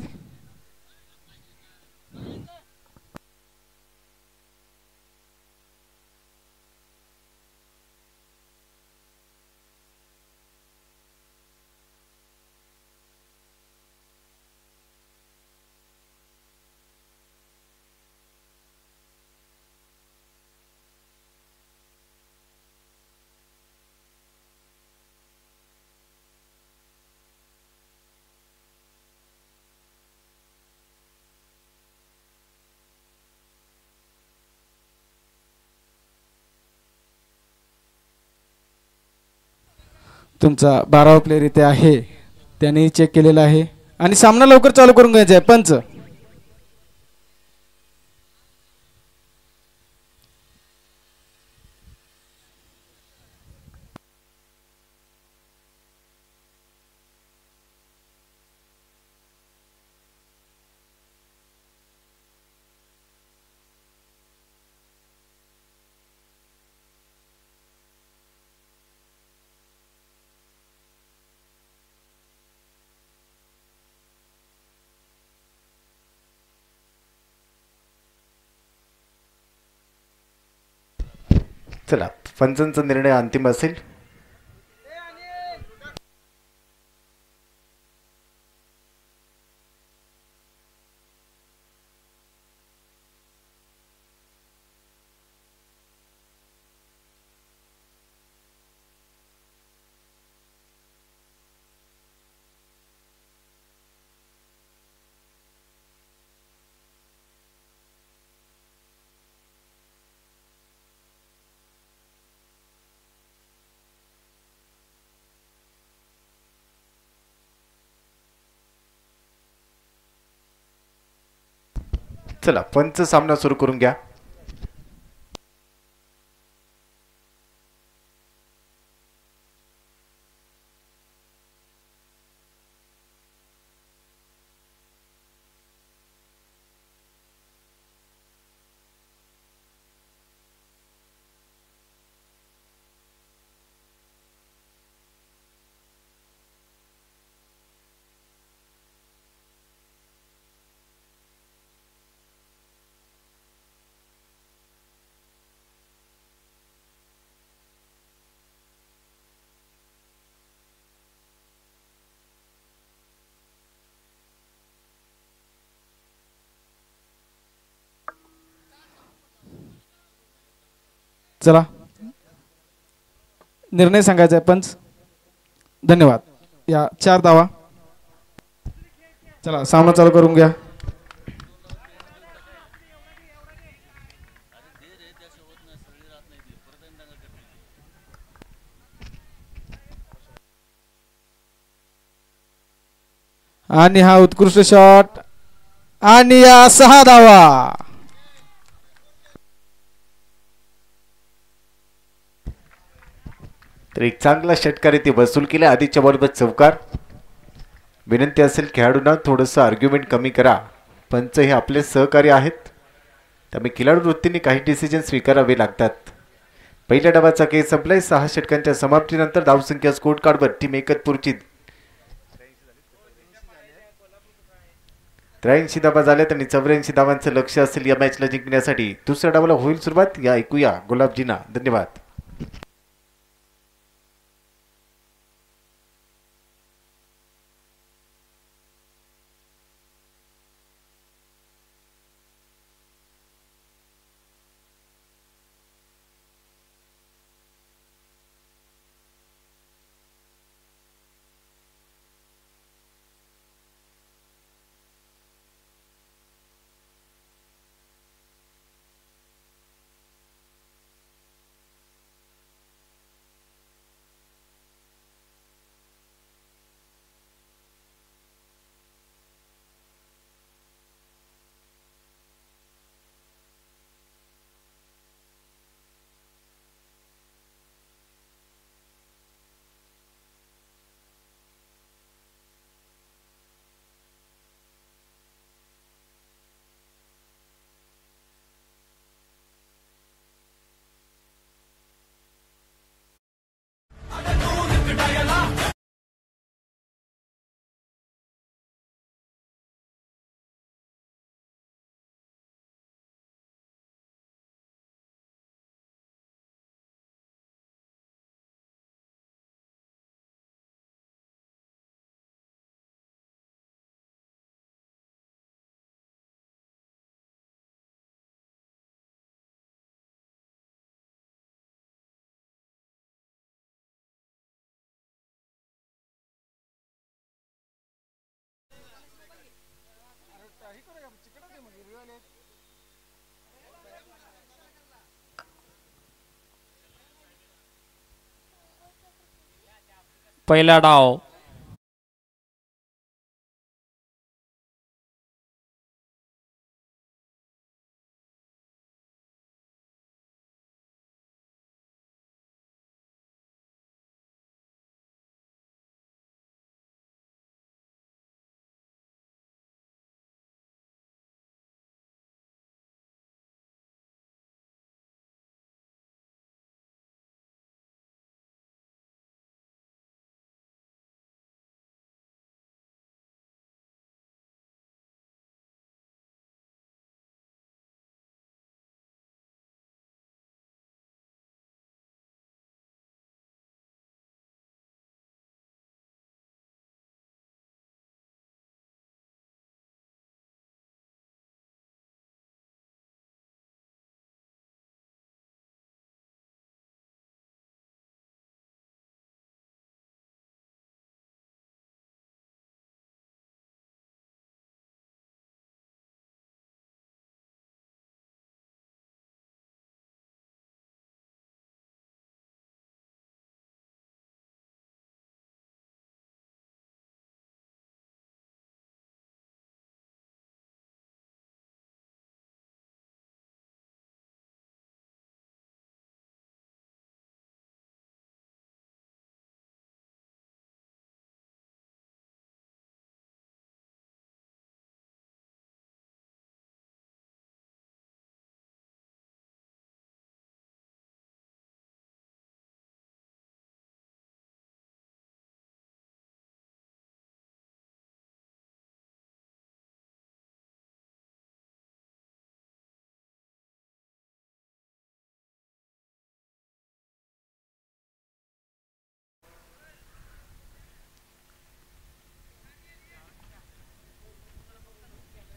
तुमचा 12वा प्लेयर इथे आहे त्याने चेक केलेला आहे आणि सामना लवकर चालू करून घ्यायचा आहे. पंच चला पंचांचा निर्णय अंतिम असेल. चला पंच सामना सुरू करून घ्या. चला निर्णय सांगायचा आहे पंच. धन्यवाद. या 4 धावा. चला सामना चालू करून घ्या. आणि हा उत्कृष्ट शॉट आणि या 6 धावा. तर एक चांगला षटकार इथे वसूल केला. आधीच्या बॉलवर चौकार. विनंती असेल खेळाडूंना थोडंसं आर्ग्युमेंट कमी करा. पंच हे आपले सहकारी आहेत त्यामुळे खिलाडू वृत्तीने काही डिसिजन स्वीकारावे लागतात. पहिल्या डावाचा खेळ संपलाय. 6 षटकांच्या समाप्तीनंतर धावसंख्या स्कोर कार्डवर टीम एकतपूरची 83 धावा झाल्यात आणि 84 धावांचं लक्ष असेल या मॅचला जिंकण्यासाठी. दुसऱ्या डावाला होईल सुरुवात. या ऐकूया गुलाबजीना. धन्यवाद. पहिला डाव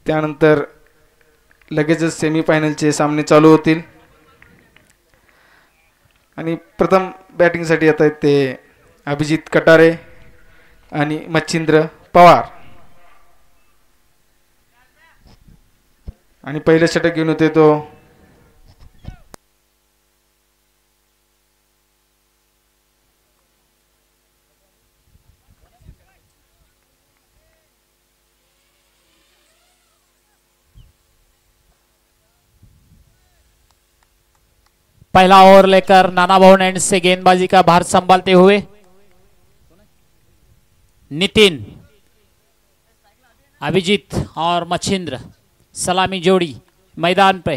त्यानंतर लगेचच सेमीफायनलचे सामने चालू होतील आणि प्रथम बॅटिंगसाठी येत आहेत ते अभिजित कटारे आणि मच्छिंद्र पवार आणि पहिलं षटक घेऊन होते तो पहला ओवर लेकर नाना भवन एंड से गेंदबाजी का भार संभालते हुए नितिन, अभिजीत और मच्छिंद्र सलामी जोड़ी मैदान पे।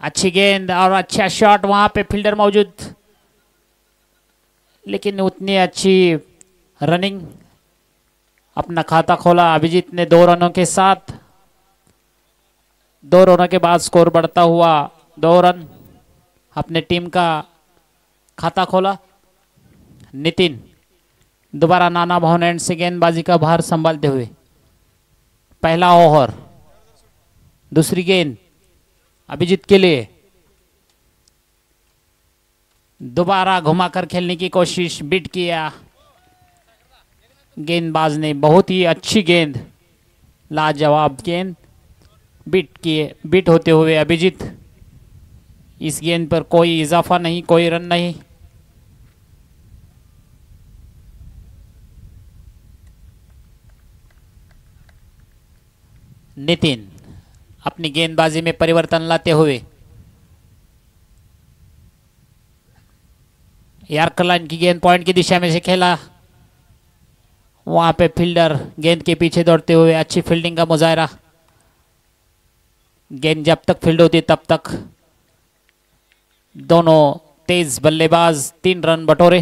अच्छी गेंद और अच्छा शॉट, वहां पे फील्डर मौजूद, लेकिन उतनी अच्छी रनिंग, अपना खाता खोला अभिजीत ने 2 रनों के साथ। 2 रनों के बाद स्कोर बढ़ता हुआ 2 रन, अपने टीम का खाता खोला। नितिन दोबारा नाना भवन एंड से गेंदबाजी का भार संभालते हुए, पहला ओवर, दूसरी गेंद अभिजीत के लिए, दोबारा घुमाकर खेलने की कोशिश, बिट किया गेंदबाज ने, बहुत ही अच्छी गेंद, लाजवाब गेंद, बिट किए, बिट होते हुए अभिजीत। इस गेंद पर कोई इजाफा नहीं, कोई रन नहीं। नितिन अपनी गेंदबाजी में परिवर्तन लाते हुए यॉर्कर लाइन की गेंद पॉइंट की दिशा में से खेला, वहां पे फील्डर गेंद के पीछे दौड़ते हुए अच्छी फील्डिंग का मुजाहरा। गेंद जब तक फील्ड होती तब तक दोनों तेज बल्लेबाज 3 रन बटोरे।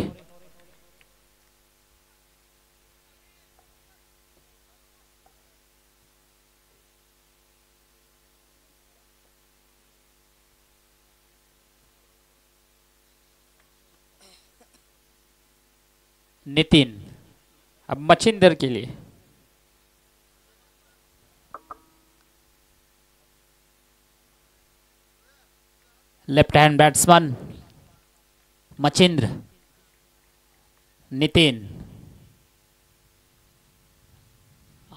नितिन अब मच्छिंदर के लिए, left hand batsman Machindra, Nitin,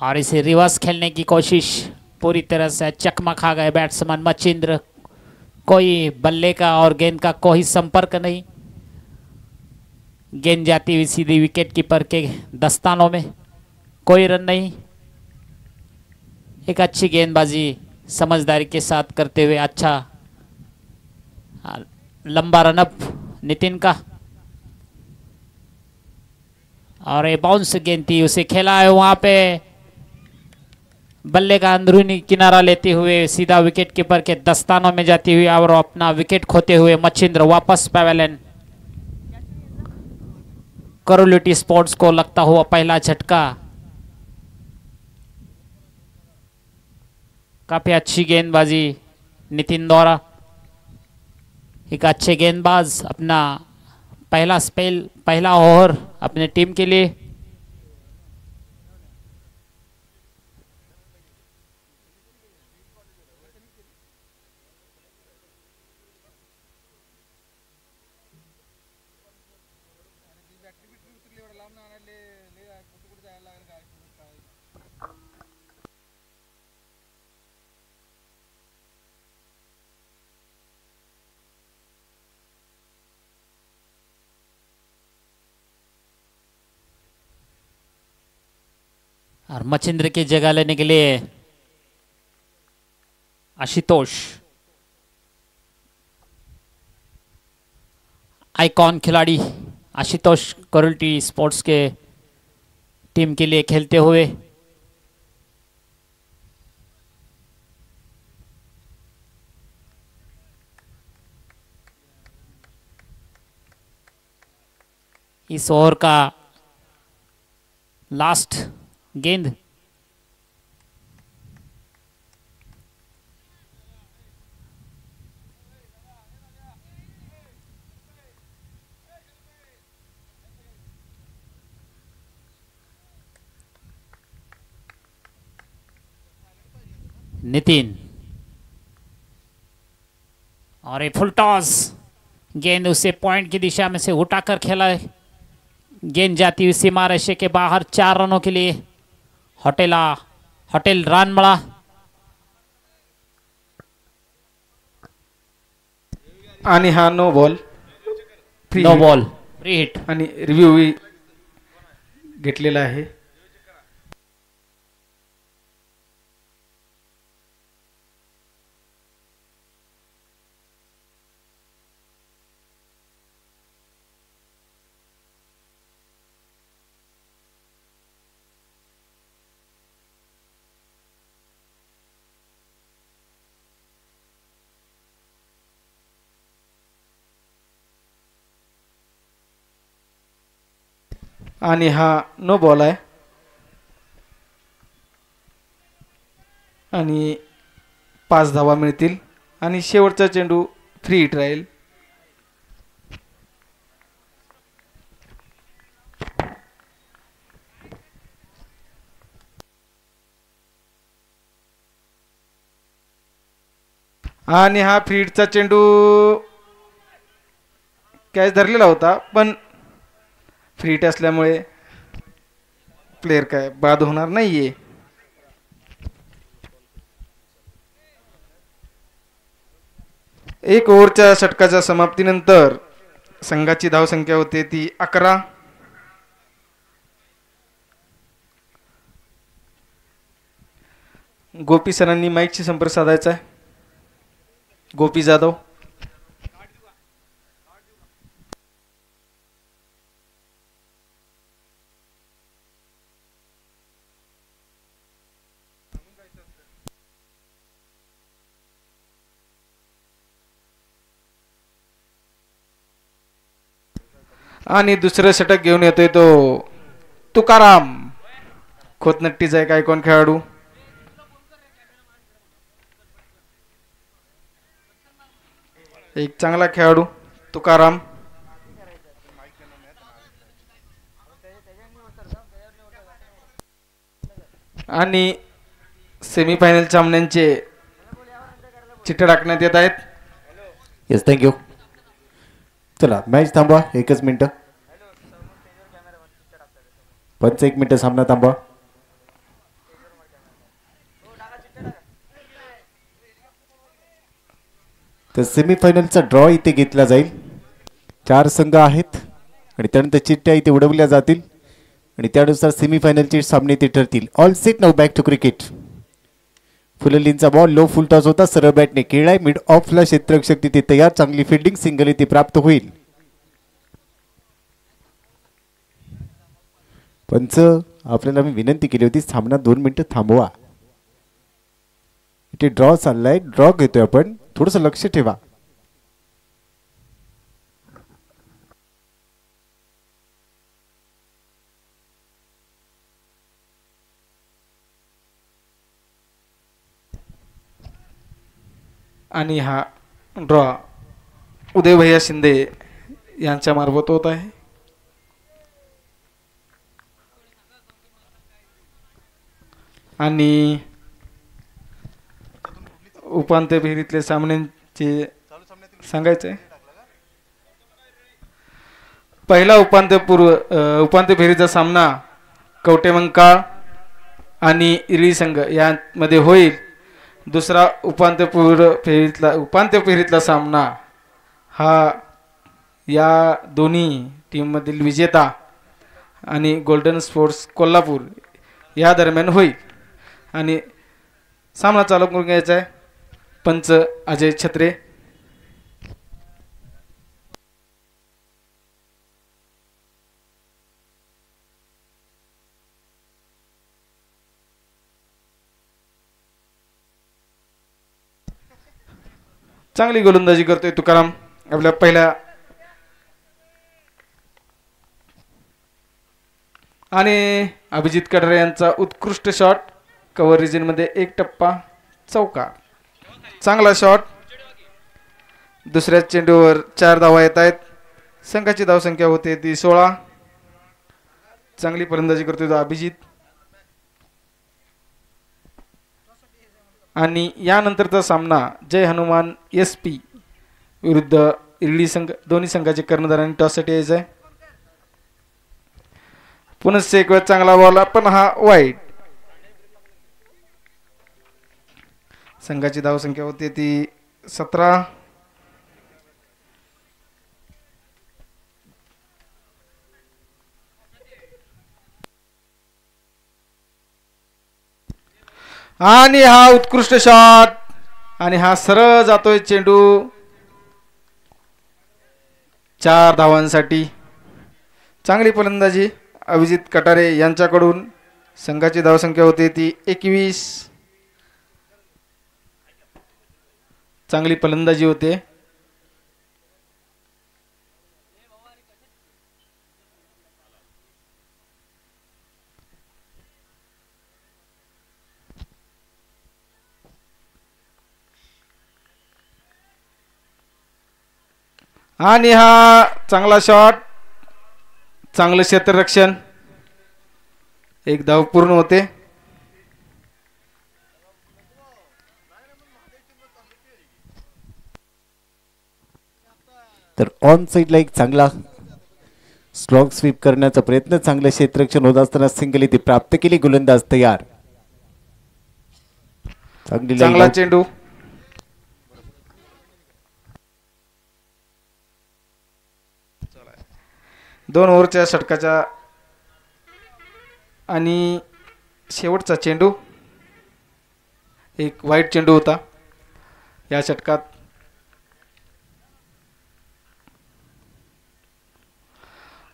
और इसे रिवर्स खेलने की कोशिश, पूरी तरह से चकमा खा गए बैट्समैन मचिंद्र। कोई बल्ले का और गेंद का कोई संपर्क नहीं, गेंद जाती हुई सीधी विकेट कीपर के दस्तानों में, कोई रन नहीं। एक अच्छी गेंदबाजी समझदारी के साथ करते हुए अच्छा लंबा रनअप नितिन का, और ये बाउंस गेंद थी, उसे खेला है वहां पे बल्ले का अंदरूनी किनारा लेते हुए सीधा विकेट कीपर के दस्तानों में जाती हुई और अपना विकेट खोते हुए मच्छिंद्र वापस पैवेलियन। करोलिटी स्पोर्ट्स को लगता हुआ पहला झटका। काफी अच्छी गेंदबाजी नितिन द्वारा, एक अच्छे गेंदबाज, अपना पहला स्पेल, पहला ओवर अपने टीम के लिए। और मचिंद्र की जगह लेने के लिए आशुतोष, आइकॉन खिलाड़ी आशुतोष करोलिटी स्पोर्ट्स के टीम के लिए खेलते हुए। इस ओवर का लास्ट गेंद, नितिन, और एक फुल टॉस, गेंद उसे पॉइंट की दिशा में से उठाकर खेला है, गेंद जाती हुई सीमा रेषे के बाहर 4 रनों के लिए हॉटेल रानमळा। आणि हा no ball, no ball, free hit, आणि रिव्ह्यू घेतलेला आहे। आणि हा नो बॉल आहे, आणि 5 धावा मिळतील आणि शेवटचा चेंडू फ्री हिट राहील। आणि हा फ्री हिटचा चेंडू कॅच धरलेला होता, पण फ्री हिट असल्यामुळे प्लेयर काय बाद होणार नाहीये। एक ओव्हरच्या षटकाच्या समाप्तीनंतर संघाची धावसंख्या होते ती 11। गोपी सरांनी माईकशी संपर्क साधायचा आहे। गोपी जाधव, आणि दुसरं षटक घेऊन येतोय तो तुकाराम, खोतनट्टीचा एक आयकॉन खेळाडू। एक चांगला खेळाडू तुकाराम। आणि सेमीफायनल सामन्यांचे चिठ्ठ्या टाकण्यात येत आहेत। Yes thank you. चला मॅच थांबवा एकच मिनटं. पंच 1 मिनिट सामना थांबवा. तर सेमीफायनलचा ड्रॉ इथे घेतला जाईल. 4 संघ आहेत आणि त्यानंतर चिठ्ठ्या इथे उडवल्या जातील आणि त्यानुसार सेमीफायनलचे सामने इथे ठरतील. All set now back to cricket. फुललींचा बॉल लो फुल टॉस होता. सरळ बॅटने खेळलाय. मिड ऑफला क्षेत्ररक्षक तिथे तयार. चांगली फिल्डिंग. सिंगल इथे प्राप्त होईल. पंच आपल्याला मी विनंती केली होती सामना 2 मिनिटं थांबवा. इथे ड्रॉ चाललाय. ड्रॉ घेतोय आपण. थोडंसं लक्ष ठेवा. आणि हा ड्रॉ उदय भैया शिंदे यांच्या मार्फत होत आहे. आणि उपांत्य फेरीतले सामन्यांचे सांगायचे. पहिला उपांत्य फेरीचा सामना कवटेमंकाळ आणि इरळी संघ यामध्ये होईल. दुसरा उपांत्य फेरीतला सामना हा या दोन्ही टीममधील विजेता आणि गोल्डन स्पोर्ट्स कोल्हापूर या दरम्यान होईल. आणि सामना चालू करून घ्यायचा आहे पंच अजय छत्रे. चांगली गोलंदाजी करतोय तुकाराम आपल्या पहिल्या. आणि अभिजित कटरे यांचा उत्कृष्ट शॉट. कव्हर रिजन मध्ये 1 टप्पा चौकार. चांगला शॉट. दुसऱ्या चेंडूवर 4 धावा येत आहेत. संघाची धावसंख्या होते ती 16. चांगली फलंदाजी करतोय तो अभिजित. आणि यानंतरचा सामना जय हनुमान SP विरुद्ध इरळी संघ. दोन्ही संघाचे कर्णधारांनी टॉससाठी यायचं आहे. पुनश्च एक वेळ चांगला बॉल पण हा वाईट. संघाची धावसंख्या होती ती 17. आणि हा उत्कृष्ट शॉट. आणि हा सरळ जातोय चेंडू 4 धावांसाठी. चांगली फलंदाजी अभिजित कटारे यांच्याकडून. संघाची धावसंख्या होती ती 21. चांगली फलंदाजी होते. आणि हा चांगला शॉट. चांगलं क्षेत्ररक्षण. 1 धाव पूर्ण होते. तर ऑन साईडला एक चांगला स्लॉग स्वीप करण्याचा प्रयत्न. चांगलं क्षेत्ररक्षण होत असताना सिंगल इथे प्राप्त केली. गोलंदाज तयार. चांगला चेंडू. दोन ओव्हरच्या षटकाच्या आणि शेवटचा चेंडू. एक वाईट चेंडू होता या षटकात.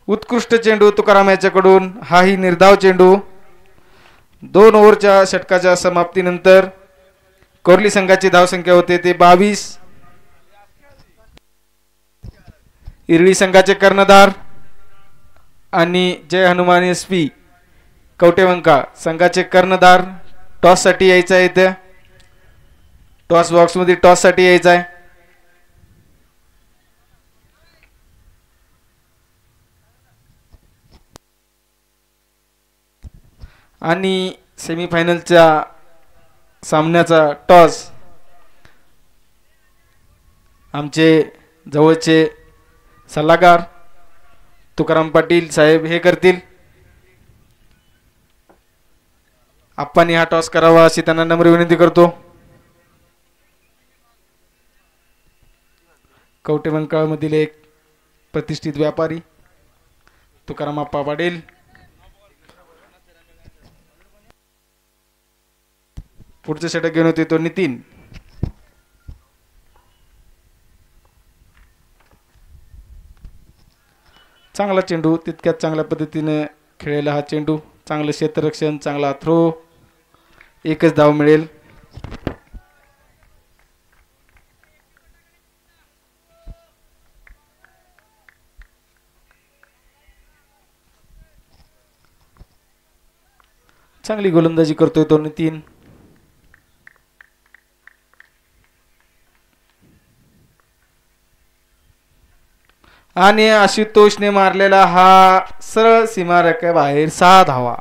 उत्कृष्ट चेंडू तुकाराम याच्याकडून. हाही निर्धाव चेंडू. 2 ओव्हरच्या षटकाच्या समाप्तीनंतर कोर्ली संघाची धावसंख्या होते ते 22. इरळी संघाचे कर्णधार आणि जय हनुमान SP कवटेमंकाळ संघाचे कर्णधार टॉस साठी यायचं आहे. इथे टॉस बॉक्स मध्ये टॉस साठी यायचं आहे. आणि सेमीफायनलच्या सामन्याचा टॉस आमचे जवळचे सल्लागार तुकाराम पाटील साहेब हे करतील. आप्पांनी हा टॉस करावा अशी त्यांना नम्र विनंती करतो. कवटेमंकाळमधील एक प्रतिष्ठित व्यापारी तुकाराम आप्पा पाटील. पुढचे षटक घेऊन होते तो नितीन. चांगला चेंडू, तितक्यात चांगल्या पद्धतीने खेळलेला हा चेंडू. चांगलं क्षेत्ररक्षण, चांगला थ्रो, एकच धाव मिळेल. चांगली गोलंदाजी करतोय तो नितीन. आणि आशुतोषने मारलेला हा सरळ सीमारेषेबाहेर 6 धावा.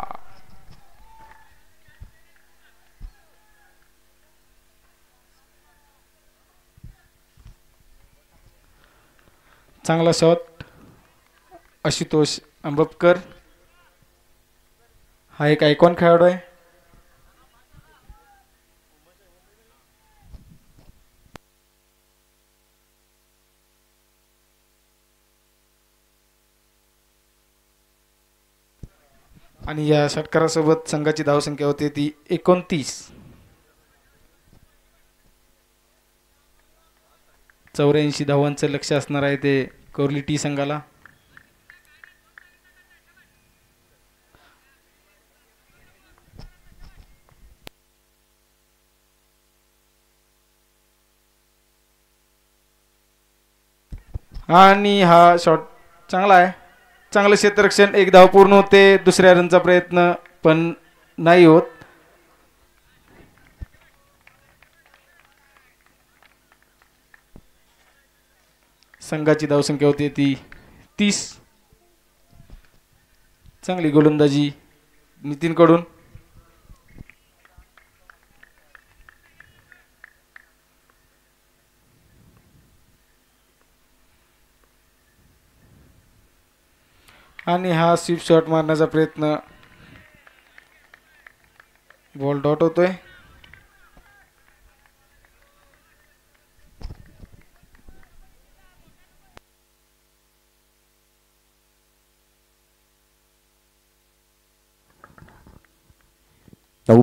चांगला शॉट आशुतोष अंबपकर. हा एक आयकॉन खेळाडू आहे. आणि या षटकारासोबत संघाची धावसंख्या होती ती 29. 84 धावांचं लक्ष असणार आहे ते कोर्ली टी संघाला. आणि हा शॉट चांगला आहे. चांगलं क्षेत्ररक्षण, एक धाव पूर्ण होते. दुसऱ्या रनचा प्रयत्न पण नाही होत. संघाची धावसंख्या होती ती 30. चांगली गोलंदाजी नितीन कडून. आणि हा स्वीप शॉट मारण्याचा प्रयत्न, बॉल डॉट होतोय.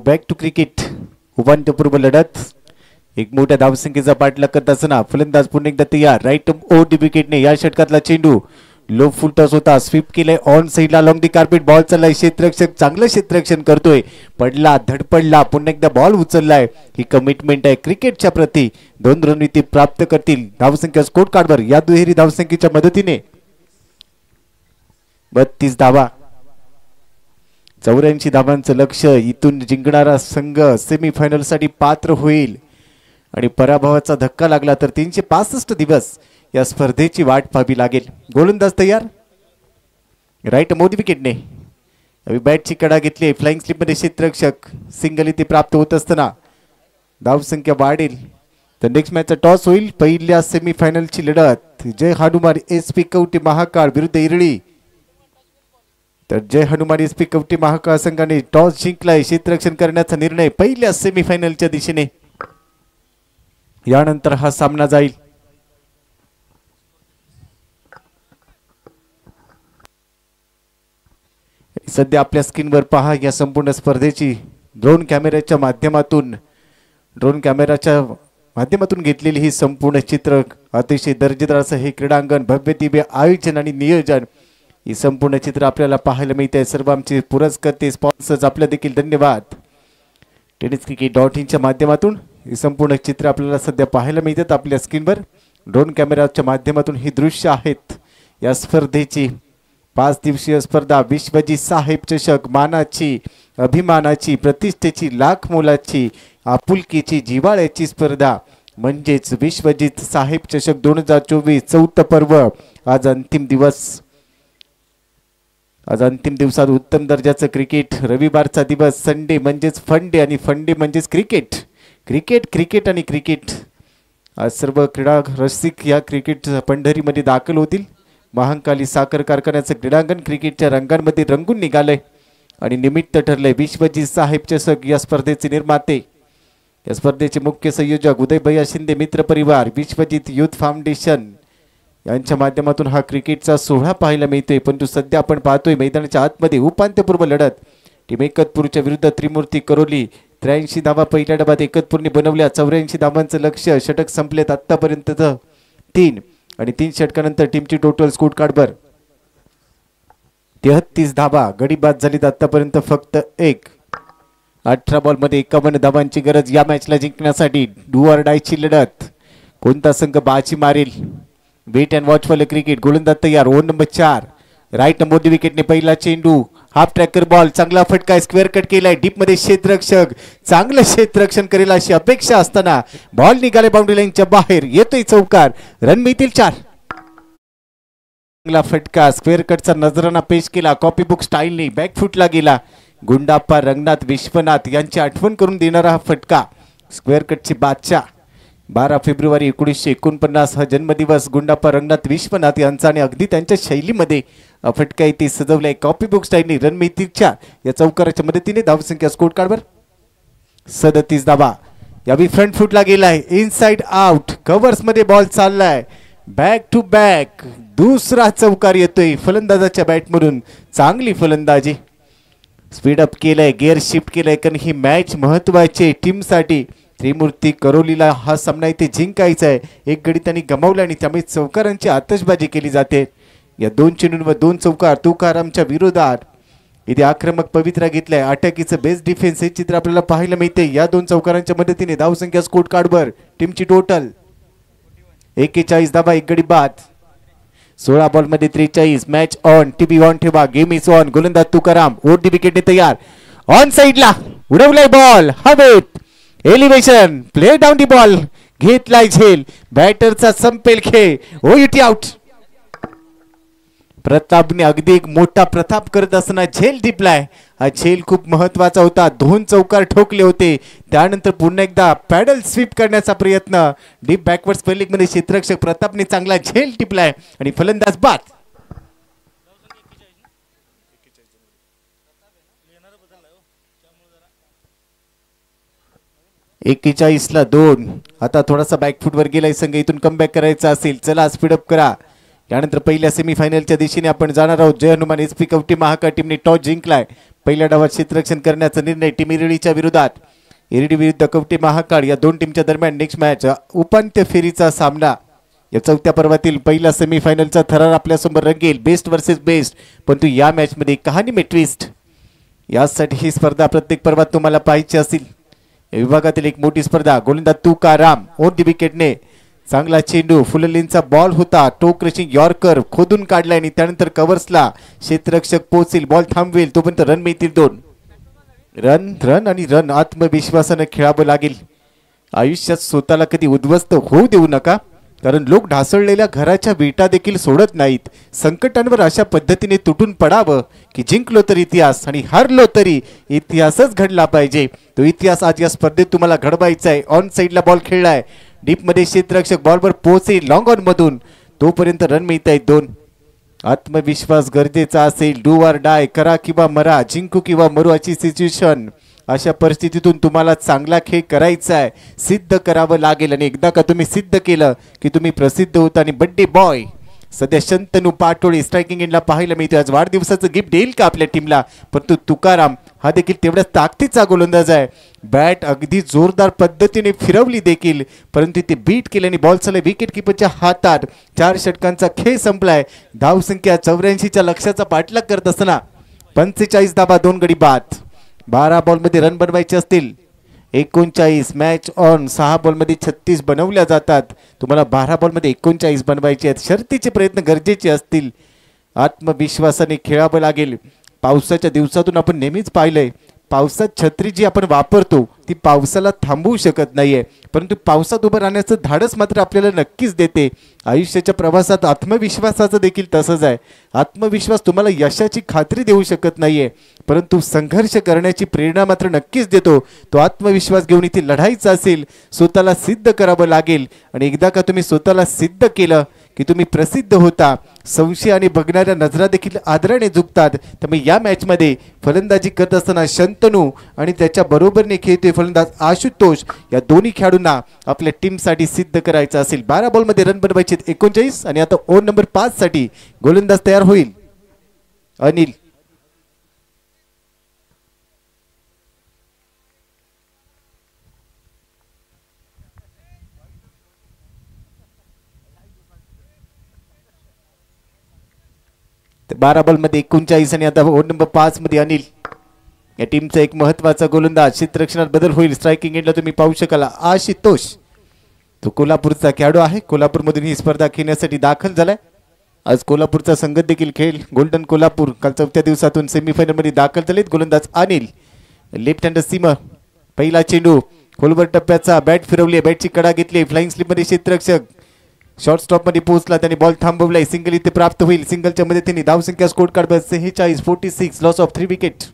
Back to cricket. उपांत्यपूर्व लढत. एक मोठ्या धावसंख्येचा पाठलाग करत असताना फलंदाज पुन्हा एकदा तयार. राईट ओव्हर विकेटने या षटकातला चेंडू लो फुल टॉस होता. स्वीप केले ऑन साइडला लॉंग दी कार्पेट. बॉल चाललाय. क्षेत्ररक्षक चांगलं क्षेत्ररक्षण करतोय. पडला, धडपडला, पुन्हा एकदा बॉल उचललाय. ही कमिटमेंट आहे क्रिकेटच्या प्रती. 2 रणनीती प्राप्त करतील. धावसंख्या स्कोर कार्डवर या दुहेरी धावसंख्येच्या मदतीने 32 धावा. 84 धावांचं लक्ष. इथून जिंकणारा संघ सेमीफायनल साठी पात्र होईल. आणि पराभवाचा धक्का लागला तर 365 दिवस या स्पर्धेची वाट पाहावी लागेल. गोलंदाज तयार. राईट मोदी विकेटने बॅटची कडा घेतली. फ्लाइंग स्लिप मध्ये क्षेत्ररक्षक. सिंगल इथे प्राप्त होत असताना धावसंख्या वाढेल. तर नेक्स्ट मॅचचा टॉस होईल. पहिल्या सेमीफायनलची लढत जय हनुमान SP कवटे महाकाळ विरुद्ध इरळी. तर जय हनुमान SP कवटे महाकाळ संघाने टॉस जिंकलाय. क्षेत्ररक्षण करण्याचा निर्णय पहिल्या सेमीफायनलच्या दिशेने. यानंतर हा सामना जाईल. सध्या आपल्या स्क्रीनवर पहा या संपूर्ण स्पर्धेची ड्रोन कॅमेऱ्याच्या माध्यमातून घेतलेली ही संपूर्ण चित्र. अतिशय दर्जेदार असं हे क्रीडांगण, भव्य दिव्य आयोजन आणि नियोजन, ही संपूर्ण चित्र आपल्याला पाहायला मिळते. सर्व आमचे पुरस्कर्ते स्पॉन्सर्स आपल्या देखील धन्यवाद. tenniscricket.in च्या माध्यमातून ही संपूर्ण चित्र आपल्याला सध्या पाहायला मिळतात आपल्या स्क्रीनवर. ड्रोन कॅमेराच्या माध्यमातून ही दृश्य आहेत या स्पर्धेची. 5 दिवसीय स्पर्धा. विश्वजीत साहेब चषक. मानाची, अभिमानाची, प्रतिष्ठेची, लाख मोलाची, आपुलकीची, जिव्हाळ्याची स्पर्धा म्हणजेच विश्वजीत साहेब चषक 2024 चौथं पर्व. आज अंतिम दिवस. आज अंतिम दिवसात उत्तम दर्जाचं क्रिकेट. रविवारचा दिवस. संडे म्हणजेच फंडे आणि फंडे म्हणजेच क्रिकेट. क्रिकेट क्रिकेट आणि क्रिकेट. आज सर्व क्रीडा रसिक या क्रिकेट पंढरीमध्ये दाखल होतील. महांकाली साखर कारखान्याचं क्रीडांगण क्रिकेटच्या रंगांमध्ये रंगून निघालंय आणि निमित्त ठरलंय विश्वजीत साहेब चषक या स्पर्धेचे निर्माते, या स्पर्धेचे मुख्य संयोजक उदय भैया शिंदे मित्र परिवार, विश्वजीत युथ फाउंडेशन यांच्या माध्यमातून हा क्रिकेटचा सोहळा पाहायला मिळतोय. परंतु सध्या आपण पाहतोय मैदानाच्या आतमध्ये उपांत्यपूर्व लढत. टीम एकतपूरच्या विरुद्ध त्रिमूर्ती करोली. 83 धावा पहिल्या डबात एकतपूरने बनवल्या. 84 धावांचं लक्ष्य. षटक संपलेत आतापर्यंत 3 आणि 3 षटकानंतर टीमची टोटल स्कोर कार्डवर 33 धावा. गडी बाद झालीत आतापर्यंत फक्त 1. 18 बॉलमध्ये 51 धावांची गरज या मॅचला जिंकण्यासाठी. डू ऑर डायची लढत. कोणता संघ बाजी मारेल? Wait and watch for cricket. गोलंदाज तयार. Over number 4. राईट नंबर विकेटने पहिला चेंडू. Half tracker ball. चांगला फटका. स्क्वेअर कट केलाय. डीप मध्ये क्षेत्ररक्षक चांगलं क्षेत्ररक्षण करेल अशी अपेक्षा असताना बॉल निघाले बाउंड्री लाईनच्या बाहेर. येतोय चौकार. रन मिळतील 4. चांगला फटका. स्क्वेअर कटचा नजराना पेश केला. कॉपी बुक स्टाईलने बॅकफुटला गेला. गुंडाप्पा रंगनाथ विश्वनाथ यांची आठवण करून देणारा हा फटका. स्क्वेअर कटचे बादशाह. 12 फेब्रुवारी 1949 हा जन्मदिवस गुंडाप्पा रंगनाथ विश्वनाथ यांचा आणि अगदी त्यांच्या शैलीमध्ये फटका इथे सजवलाय. कॉपी बुक स्टाईलने रन मिळतील 4. या चौकाराच्या मदतीने धावसंख्या स्कोर कार्डवर 37 धावा. यावेळी फ्रंट फुटला गेलाय. Inside out. कव्हर्स मध्ये बॉल चाललाय. Back to back. दुसरा चौकार येतोय फलंदाजाच्या बॅटमधून. चांगली फलंदाजी. स्पीड अप केलंय. गिअर शिफ्ट केलंय कारण ही मॅच महत्वाची टीमसाठी. त्रिमूर्ती करोलीला हा सामना इथे जिंकायचा आहे. एक गडी त्यांनी गमावला आणि त्यामुळे चौकारांची आतषबाजी केली जाते. या 2 चेंडूंवर 2 चौकार तुकारामच्या विरोधात. इथे आक्रमक पवित्रा घेतलाय. अटॅकीचं बेस्ट डिफेन्स हे चित्र आपल्याला पाहायला मिळते. या 2 चौकारांच्या मदतीने धावसंख्या स्कोर कार्डवर टीमची टोटल 41 धावा. एक गडी बाद. 16 बॉलमध्ये 43. Match on. टीव्ही ऑन ठेवा. Game is on. गोलंदाज तुकाराम ओढ विकेटने तयार. ऑन साइडला उडवलाय बॉल हवेत. Elevation. Play down the ball. घेतलाय झेल. बॅटरचा संपेल खेळ. OUT out. प्रतापने अगदी एक मोठा प्रताप करत असताना झेल टिपलाय. हा झेल खूप महत्वाचा होता. 2 चौकार ठोकले होते. त्यानंतर पुन्हा एकदा पॅडल स्वीप करण्याचा प्रयत्न. डीप बॅकवर्ड स्पेलिंग मध्ये क्षेत्ररक्षक प्रतापने चांगला झेल टिपलाय आणि फलंदाज बाद. 41 ला 2. आता थोडासा बॅकफुटवर गेलाय संघ. इथून कमबॅक करायचा असेल. चला स्पीडअप करा. यानंतर पहिल्या सेमीफायनलच्या दिशेने आपण जाणार आहोत. जय हनुमान एसपी कवठी महाका टीमने टॉस जिंकलाय. पहिल्या डावात क्षेत्ररक्षण करण्याचा निर्णय टीम इरडीच्या विरोधात. इरडी विरुद्ध कवठी महाकाळ या 2 टीमच्या दरम्यान नेक्स्ट मॅच उपांत्य फेरीचा सामना. या 4थ्या पर्वातील पहिला सेमीफायनलचा थरार आपल्यासमोर रंगेल. Best versus best. परंतु या मॅचमध्ये कहाणी में ट्विस्ट. यासाठी ही स्पर्धा प्रत्येक पर्वात तुम्हाला पाहायची असेल. या विभागातील एक मोठी स्पर्धा. गोलंदाज तुकाराम ओन दी विकेटने. चांगला चेंडू. फुललिनचा बॉल होता. टो क्रशिंग यॉर्कर खोदून काढलाय आणि त्यानंतर कव्हर्सला क्षेत्ररक्षक पोहोचेल. बॉल थांबवेल तोपर्यंत रन मिळतील 2. रन रन आणि रन. आत्मविश्वासानं खेळावं लागेल. आयुष्यात स्वतःला कधी उद्ध्वस्त होऊ देऊ नका. कारण लोक ढासळलेल्या घराच्या विटा देखील सोडत नाहीत. संकटांवर अशा पद्धतीने तुटून पडावं की जिंकलो तर इतिहास आणि हारलो तरी इतिहासच घडला पाहिजे. तो इतिहास आज या स्पर्धेत तुम्हाला घडवायचा आहे. ऑन साइडला बॉल खेळलाय. डीप मध्ये क्षेत्ररक्षक बॉलवर पोहोचेल लॉंग ऑन मधून. तोपर्यंत रन मिळत आहेत 2. आत्मविश्वास गरजेचा असेल. Do or die. करा किंवा मरा. जिंकू किंवा मरू अशी सिच्युएशन. अशा परिस्थितीतून तुम्हाला चांगला खेळ करायचा आहे. सिद्ध करावं लागेल आणि एकदा का तुम्ही सिद्ध केलं की तुम्ही प्रसिद्ध होता. आणि बड्डे बॉय सध्या शंतनू पाटोळे स्ट्रायकिंग एंडला पाहायला मिळतो. आज वाढदिवसाचं गिफ्ट देईल का आपल्या टीमला? परंतु तुकाराम हा देखील तेवढ्याच ताकदीचा गोलंदाज आहे. बॅट अगदी जोरदार पद्धतीने फिरवली देखील परंतु ते बीट केल्याने बॉल चालला विकेट किपरच्या हातात. 4 षटकांचा खेळ संपलाय. धावसंख्या 84च्या लक्ष्याचा पाठलाग करत असताना 45 धावा 2 गडी बाद. 12 बॉलमध्ये रन बनवायचे असतील 39. Match on. 6 बॉलमध्ये 36 बनवल्या जातात. तुम्हाला 12 बॉलमध्ये 39 बनवायचे आहेत. शर्तीचे प्रयत्न गरजेचे असतील. आत्मविश्वासाने खेळावं लागेल. पावसाच्या दिवसातून आपण नेहमीच पाहिलंय पावसात छत्री जी आपण वापरतो ती पावसाला थांबवू शकत नाहीये, परंतु पावसात उभं राहण्याचं धाडस मात्र आपल्याला नक्कीच देते. आयुष्याच्या प्रवासात आत्मविश्वासाचं देखील तसंच आहे. आत्मविश्वास तुम्हाला यशाची खात्री देऊ शकत नाहीये, परंतु संघर्ष करण्याची प्रेरणा मात्र नक्कीच देतो. तो आत्मविश्वास घेऊन इथे लढायचं असेल, स्वतःला सिद्ध करावं लागेल. आणि एकदा का तुम्ही स्वतःला सिद्ध केलं की तुम्ही प्रसिद्ध होता, संशय आणि बघणाऱ्या नजरा देखील आदराने झुकतात. त्यामुळे या मॅचमध्ये फलंदाजी करत असताना शंतनू आणि त्याच्या बरोबरीने खेळतोय फलंदाज आशुतोष, या दोन्ही खेळाडूंना आपल्या टीमसाठी सिद्ध करायचं असेल. 12 बॉलमध्ये रन बनवायचे 39 आणि आता ओव्हर नंबर 5 साठी गोलंदाज तयार होईल अनिल. तर 12 बॉलमध्ये 39 आणि आता ओव्हर नंबर 5 मध्ये अनिल, या टीमचा एक महत्वाचा गोलंदाज. क्षेत्ररक्षणात बदल होईल. स्ट्रायकिंग एंडला तुम्ही पाहू शकाल आशुतोष, तो कोल्हापूरचा खेळाडू आहे. कोल्हापूरमधून ही स्पर्धा खेळण्यासाठी दाखल झालाय. आज कोल्हापूरचा संघ देखील खेळ गोल्डन कोल्हापूर काल 4थ्या दिवसातून सेमीफायनलमध्ये दाखल झालेत. गोलंदाज अनिल, लेफ्ट हँडर सीमा, पहिला चेंडू खोलवर टप्प्याचा, बॅट फिरवली, बॅटची कडा घेतली, फ्लाइंग स्लिपमध्ये क्षेत्ररक्षक शॉर्ट स्टॉप मध्ये पोहोचला, त्याने बॉल थांबवलाय. सिंगल इथे प्राप्त होईल. सिंगलच्या मदतीने धावसंख्या score card 46 46, loss of 3 wicket,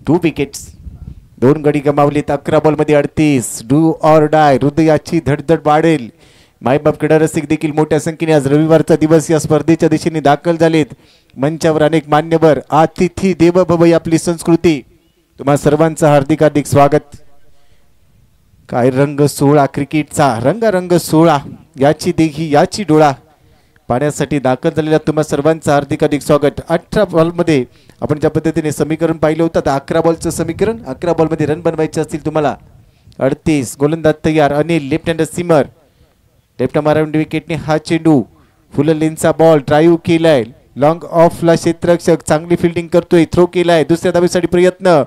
2 wickets, 2 गडी गमावलेत. 11 बॉलमध्ये 38. डू ऑर डाय, हृदयाची धडधड वाढेल. मायबाप क्रीडा रसिक देखील मोठ्या संख्येने आज रविवारचा दिवस या स्पर्धेच्या दिशेने दाखल झालेत. मंचावर अनेक मान्यवर, अतिथी देव भव ही आपली संस्कृती. तुम्हा सर्वांचं हार्दिक हार्दिक स्वागत. काय रंग सोहळा, क्रिकेटचा रंगारंग सोहळा, याची देही याची डोळा पाहण्यासाठी दाखल झालेल्या तुम्हा सर्वांचं हार्दिक हार्दिक स्वागत. 18 बॉलमध्ये आपण ज्या पद्धतीने समीकरण पाहिलं होतं, तर 11 बॉलचं समीकरण, 11 बॉलमध्ये रन बनवायचे असतील तुम्हाला 38. गोलंदाज तयार Anil, left hander seamer, left माराउंड विकेटने हा चेंडू, फुल लेनचा बॉल, ड्राईव्ह केलाय, लॉंग ऑफला क्षेत्ररक्षक चांगली फिल्डिंग करतोय, थ्रो केलाय, दुसऱ्या धावेसाठी प्रयत्न,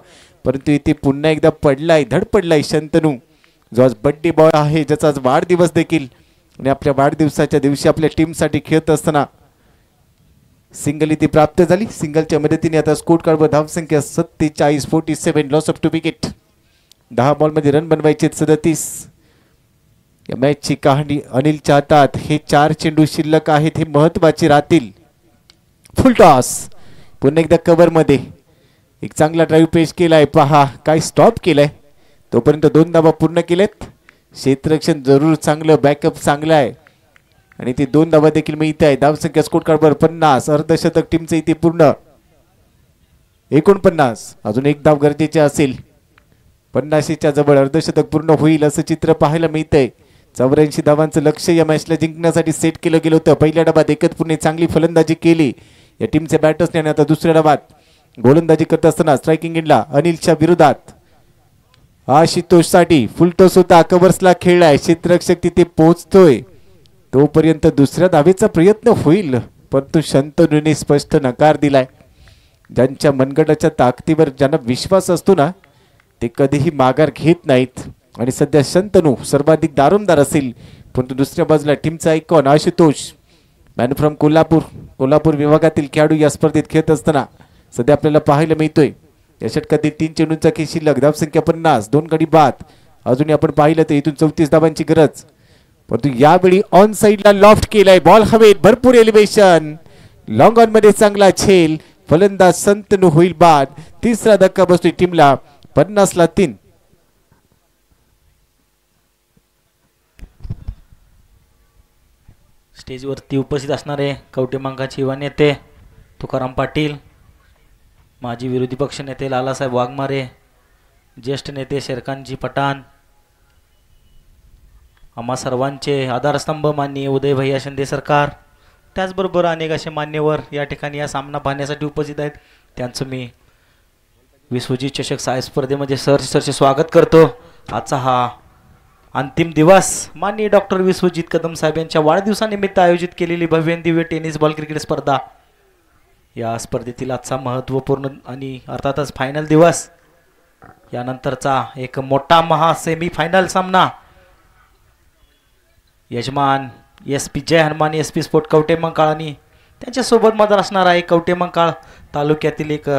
परंतु इथे पुन्हा एकदा पडलाय, धड पडलाय शंतनू, जो आज बर्थडे बॉय आहे, ज्याचा आज वाढदिवस देखील. आणि आपल्या वाढदिवसाच्या दिवशी आपल्या टीमसाठी खेळत असताना सिंगल इथे प्राप्त झाली. सिंगलच्या मदतीने आता स्कोर कार्डवर धावसंख्या 47 47, लॉस ऑफ 2 विकेट. 10 बॉलमध्ये रन बनवायचे 37. या मॅचची कहाणी अनिलच्या हातात. हे 4 चेंडू शिल्लक आहेत, हे महत्वाचे राहतील. फुल टॉस, पुन्हा एकदा कव्हर मध्ये एक चांगला ड्राईव्ह पेश केलाय. पहा काय स्टॉप केलाय, तोपर्यंत 2 धावा पूर्ण केलेत. क्षेत्ररक्षण जरूर चांगलं, बॅकअप चांगला आहे आणि ते 2 धावा देखील मिळत आहे. धावसंख्या स्कोर कार्डवर 50. अर्धशतक टीमचं इथे पूर्ण 49. अजून एक धाव गरजेचे असेल. 50च्या जवळ अर्धशतक पूर्ण होईल असं चित्र पाहायला मिळतंय. 84 धावांचं लक्ष्य या मॅचला जिंकण्यासाठी सेट केलं गेलं होतं. पहिल्या डावात एकतपूरने चांगली फलंदाजी केली या टीमच्या बॅटर्सने आणि आता दुसऱ्या डावात गोलंदाजी करत असताना स्ट्रायकिंग एंडला अनिलच्या विरोधात आशुतोष साठी फुलटॉस होता. कव्हर्सला खेळलाय, क्षेत्ररक्षक तिथे पोहोचतोय, तोपर्यंत दुसऱ्या धावेचा प्रयत्न होईल, परंतु शंतनूने स्पष्ट नकार दिलाय. ज्यांच्या मनगटाच्या ताकदीवर ज्यांना विश्वास असतो ना, ते कधीही माघार घेत नाहीत. आणि सध्या शंतनू सर्वाधिक दारोमदार असेल, परंतु दुसऱ्या बाजूला टीमचा icon Ashutosh, man from Kolhapur विभागातील खेळाडू या स्पर्धेत खेळत असताना सध्या आपल्याला पाहायला मिळतोय. या षटकातील 3 चेंडूंचा खेळ शिल्लक, धावसंख्या 50, 2 गडी बाद. अजूनही आपण पाहिलं तर इथून 34 धावांची गरज, परंतु यावेळी ऑन साइडला लॉफ्ट केलाय, बॉल हवेत, भरपूर एलिव्हेशन, लॉंग ऑन मध्ये चांगला छेल, फलंदाज शंतनू होईल बाद. तिसरा धक्का बसतोय टीमला, 50ला 3. स्टेजवरती उपस्थित असणारे कवटेमंकाचे युवा नेते तुकाराम पाटील, माजी विरोधी पक्ष नेते लालासाहेब वाघमारे, ज्येष्ठ नेते शेरखानजी पठाण, आम्हा सर्वांचे आधारस्तंभ माननीय उदय भैया शिंदे सरकार, त्याचबरोबर अनेक असे मान्यवर या ठिकाणी या सामना पाहण्यासाठी उपस्थित आहेत. त्यांचं मी विश्वजित चषक साय स्पर्धेमध्ये सरचे स्वागत करतो. आजचा हा अंतिम दिवस माननीय डॉक्टर विश्वजित कदम साहेब यांच्या वाढदिवसानिमित्त आयोजित केलेली भव्य दिव्य टेनिस बॉल क्रिकेट स्पर्धा, या स्पर्धेतील आजचा महत्त्वपूर्ण आणि अर्थातच फायनल दिवस. यानंतरचा एक मोठा महा सेमी फायनल सामना यजमान SP जय हनुमान SP स्पोर्ट कवटेमंकाळ आणि त्यांच्यासोबत मदत असणारा एक कवटेमंकाळ तालुक्यातील एक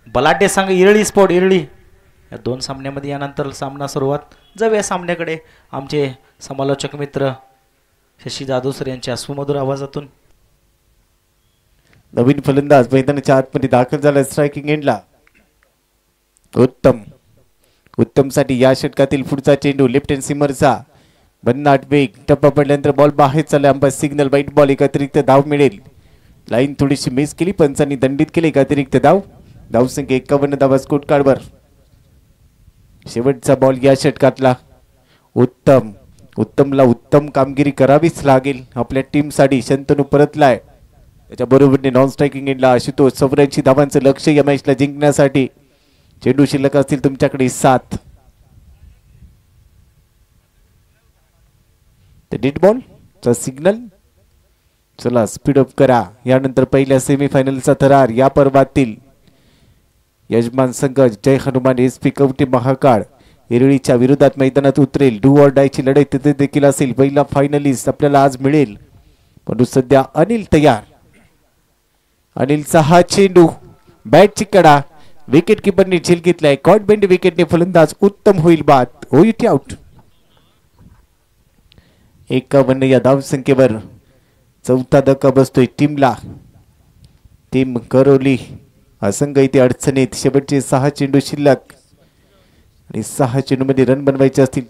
बलाढ्य संघ इरळी स्पोर्ट इरळी या दोन सामन्यामध्ये यानंतर सामना सुरुवात. जाऊया सामन्याकडे आमचे समालोचक मित्र शशी जाधव सर यांच्या सुमधुर आवाजातून. नवीन फलंदाज मैदानाच्या आतमध्ये दाखल झाला स्ट्रायकिंग एंडला. उत्तम साठी या षटकातील पुढचा चेंडू लेफ्ट हँड सीमरचा भन्नाट वेग. टप्पा पडल्यानंतर बॉल बाहेर चालला. Umpire signal wide ball. एक अतिरिक्त धाव मिळेल. लाईन थोडीशी मिस केली. पंचांनी दंडित केले. एक अतिरिक्त धाव. धावसंख्या 51 धावा स्कोर कार्डवर. शेवटचा बॉल या षटकातला. उत्तमला उत्तम कामगिरी करावीच लागेल आपल्या टीमसाठी. शंतनू परतलाय. त्याच्या बरोबरीने नॉन स्ट्रायकिंग एंडला आशुतोष. 84 धावांचं लक्ष या मॅचला जिंकण्यासाठी. चेंडू शिल्लक असतील तुमच्याकडे 7. डेड बॉल चा सिग्नल. चला स्पीड अप करा. यानंतर पहिल्या सेमीफायनलचा थरार. या पर्वातील यजमान संघ जय हनुमान SP कवटे महाकाळ इरळीच्या विरोधात मैदानात उतरेल. डू ऑर डायची लढाई तिथे देखील असेल. पहिला फायनलिस्ट आपल्याला आज मिळेल. परंतु सध्या अनिल तयार. अनिलचा हा चेंडू बॅटची कडा. विकेट किपरने झेल घेतलाय. कॉट बेंड विकेटने फलंदाज उत्तम होईल बाद. OUT out. 51 या धावसंख्येवर चौथा धक्का बसतोय टीमला. टीम करवली असंघ इथे अडचणीत. शेवटचे 6 चेंडू शिल्लक आणि 6 चेंडू मध्ये रन बनवायचे असतील.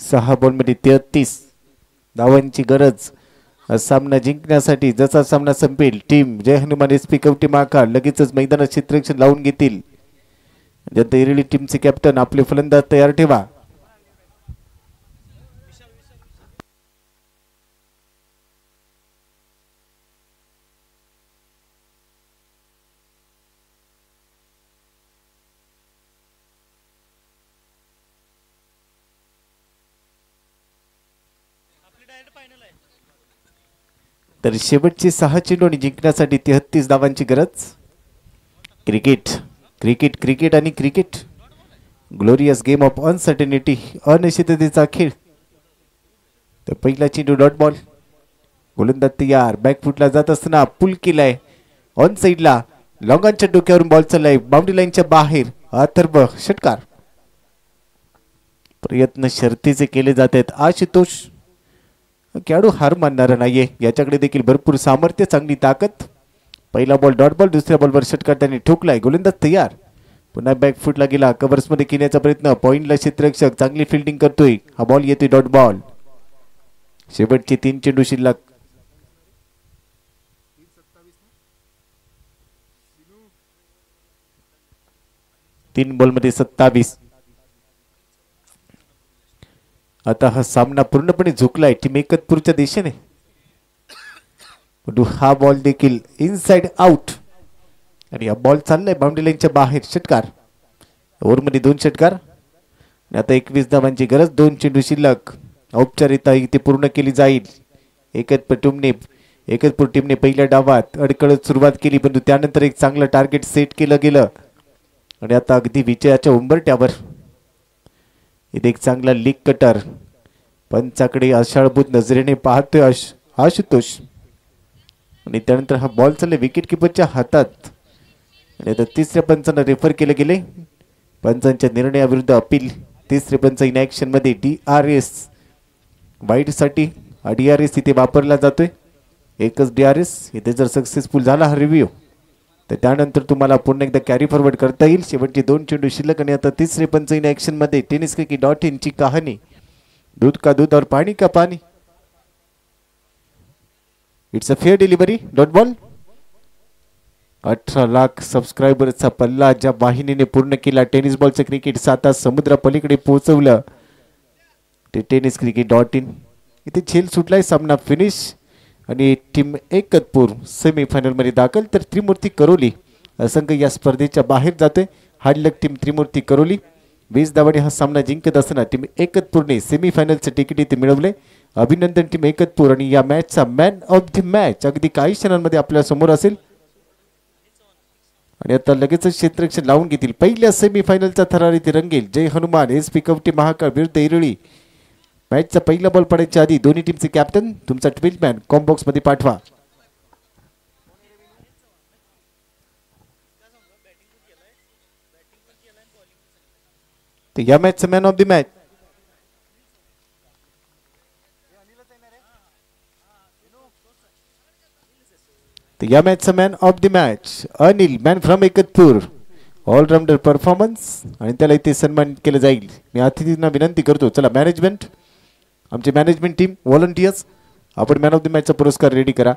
सहा बॉल मध्ये 33 धावांची गरज सामना जिंकण्यासाठी. जसा सामना संपेल टीम जय हनुमान SP कवटे महाकाळ लगेचच मैदानात क्षेत्ररक्षण लावून घेतील. जनता इरळी टीमचे कॅप्टन आपले फलंदाज तयार ठेवा. तर शेवटचे 6 चेंडू आणि जिंकण्यासाठी 33 धावांची गरज. क्रिकेट आणि cricket glorious game of uncertainty. अनिश्चिततेचा खेळ. तर पहिला चेंडू डॉट बॉल. गोलंदाज तयार. बॅकफुटला जात असताना पुल केलाय ऑन साइडला. लॉंगांच्या डोक्यावरून बॉल चाललाय बाउंड्री लाईनच्या बाहेर. अथर्व षटकार. प्रयत्न शर्तीचे केले जात आहेत. आशुतोष खेळाडू हार मानणारा नाहीये. याच्याकडे देखील भरपूर सामर्थ्य चांगली ताकद. पहिला बॉल डॉट बॉल. दुसऱ्या बॉलवर षटकार त्याने ठोकलाय. गोलंदाज तयार. पुन्हा बॅकफुटला गेला. कव्हर्स मध्ये घेण्याचा प्रयत्न. पॉइंटला क्षेत्ररक्षक चांगली फिल्डिंग करतोय. हा बॉल येतोय डॉट बॉल. शेवटचे 3 चेंडू शिल्लक. तीन बॉल मध्ये 27. आता हा सामना पूर्णपणे झुकलाय टीम एकतपूरच्या दिशेने. हा बॉल देखील इनसाइड आउट आणि हा बॉल चाललाय बाउंड्री लाईनच्या बाहेर. षटकार. ओव्हरमध्ये 2 षटकार. आता 21 धावांची गरज. 2 चेंडू शिल्लक. औपचारिकता इथे पूर्ण केली जाईल. एकतपूर टीमने पहिल्या डावात अडकळत सुरुवात केली परंतु त्यानंतर एक चांगलं टार्गेट सेट केलं गेलं आणि आता अगदी विजयाच्या उंबरट्यावर. इथे एक चांगला लीग कटर. पंचाकडे आशाळभूत नजरेने पाहतोय आशुतोष आणि त्यानंतर हा बॉल चालले विकेट किपरच्या हातात आणि आता तिसऱ्या पंचांना रेफर केले गेले. पंचांच्या निर्णयाविरुद्ध अपील. तिसरे पंच इन ऍक्शन मध्ये DRS वाईट साठी DRS इथे वापरला जातोय. एकच DRS इथे जर सक्सेसफुल झाला हा रिव्ह्यू तर त्यानंतर तुम्हाला पुन्हा एकदा कॅरी फॉरवर्ड करता येईल. शेवटचे 2 चेंडू शिल्लक आणि आता तिसरे पंच इन ऍक्शन मध्ये tenniscricket.in ची कहाणी. दूध का दूध और पानी का पानी. It's a fair delivery. Dot ball. 18 lakh सबस्क्रायबरचा पल्ला ज्या वाहिनीने पूर्ण केला. टेनिस बॉलचं क्रिकेट 7 समुद्रा पलीकडे पोहोचवलं ते tenniscricket.in. इथे झेल सुटलाय. सामना फिनिश आणि टीम एकतपूर सेमीफायनल मध्ये दाखल. तर त्रिमूर्ती करोली संघ या स्पर्धेच्या बाहेर जातोय. हार्डलक टीम त्रिमूर्ती करोली 20 धावांनी हा सामना जिंकत असताना टीम एकतपूरने सेमीफायनलचे तिकीट इथे मिळवले. अभिनंदन टीम एकतपूर. आणि या मॅचचा मॅन ऑफ द मॅच अगदी काही क्षणांमध्ये आपल्या समोर असेल. आणि आता लगेचच क्षेत्ररक्षण लावून घेतील. पहिल्या सेमीफायनलचा थरार इथे रंगेल. जय हनुमान एस पी कवटे महाकाळ विरुद्ध इरळी. मॅचचा पहिला बॉल पडायच्या आधी दोन्ही टीमचे कॅप्टन तुमचा 12 मॅन कॉम बॉक्स मध्ये पाठवा. तर या मॅचचा मॅन ऑफ द मॅच या मॅचचा man of the match Anil man from Ekatpur. Allrounder performance आणि त्याला इथे सन्मानित केलं जाईल. मी अतिथींना विनंती करतो, चला मॅनेजमेंट, आमचे मॅनेजमेंट टीम, व्हॉलंटियर्स, आपण मॅन ऑफ द मॅचचा पुरस्कार रेडी करा.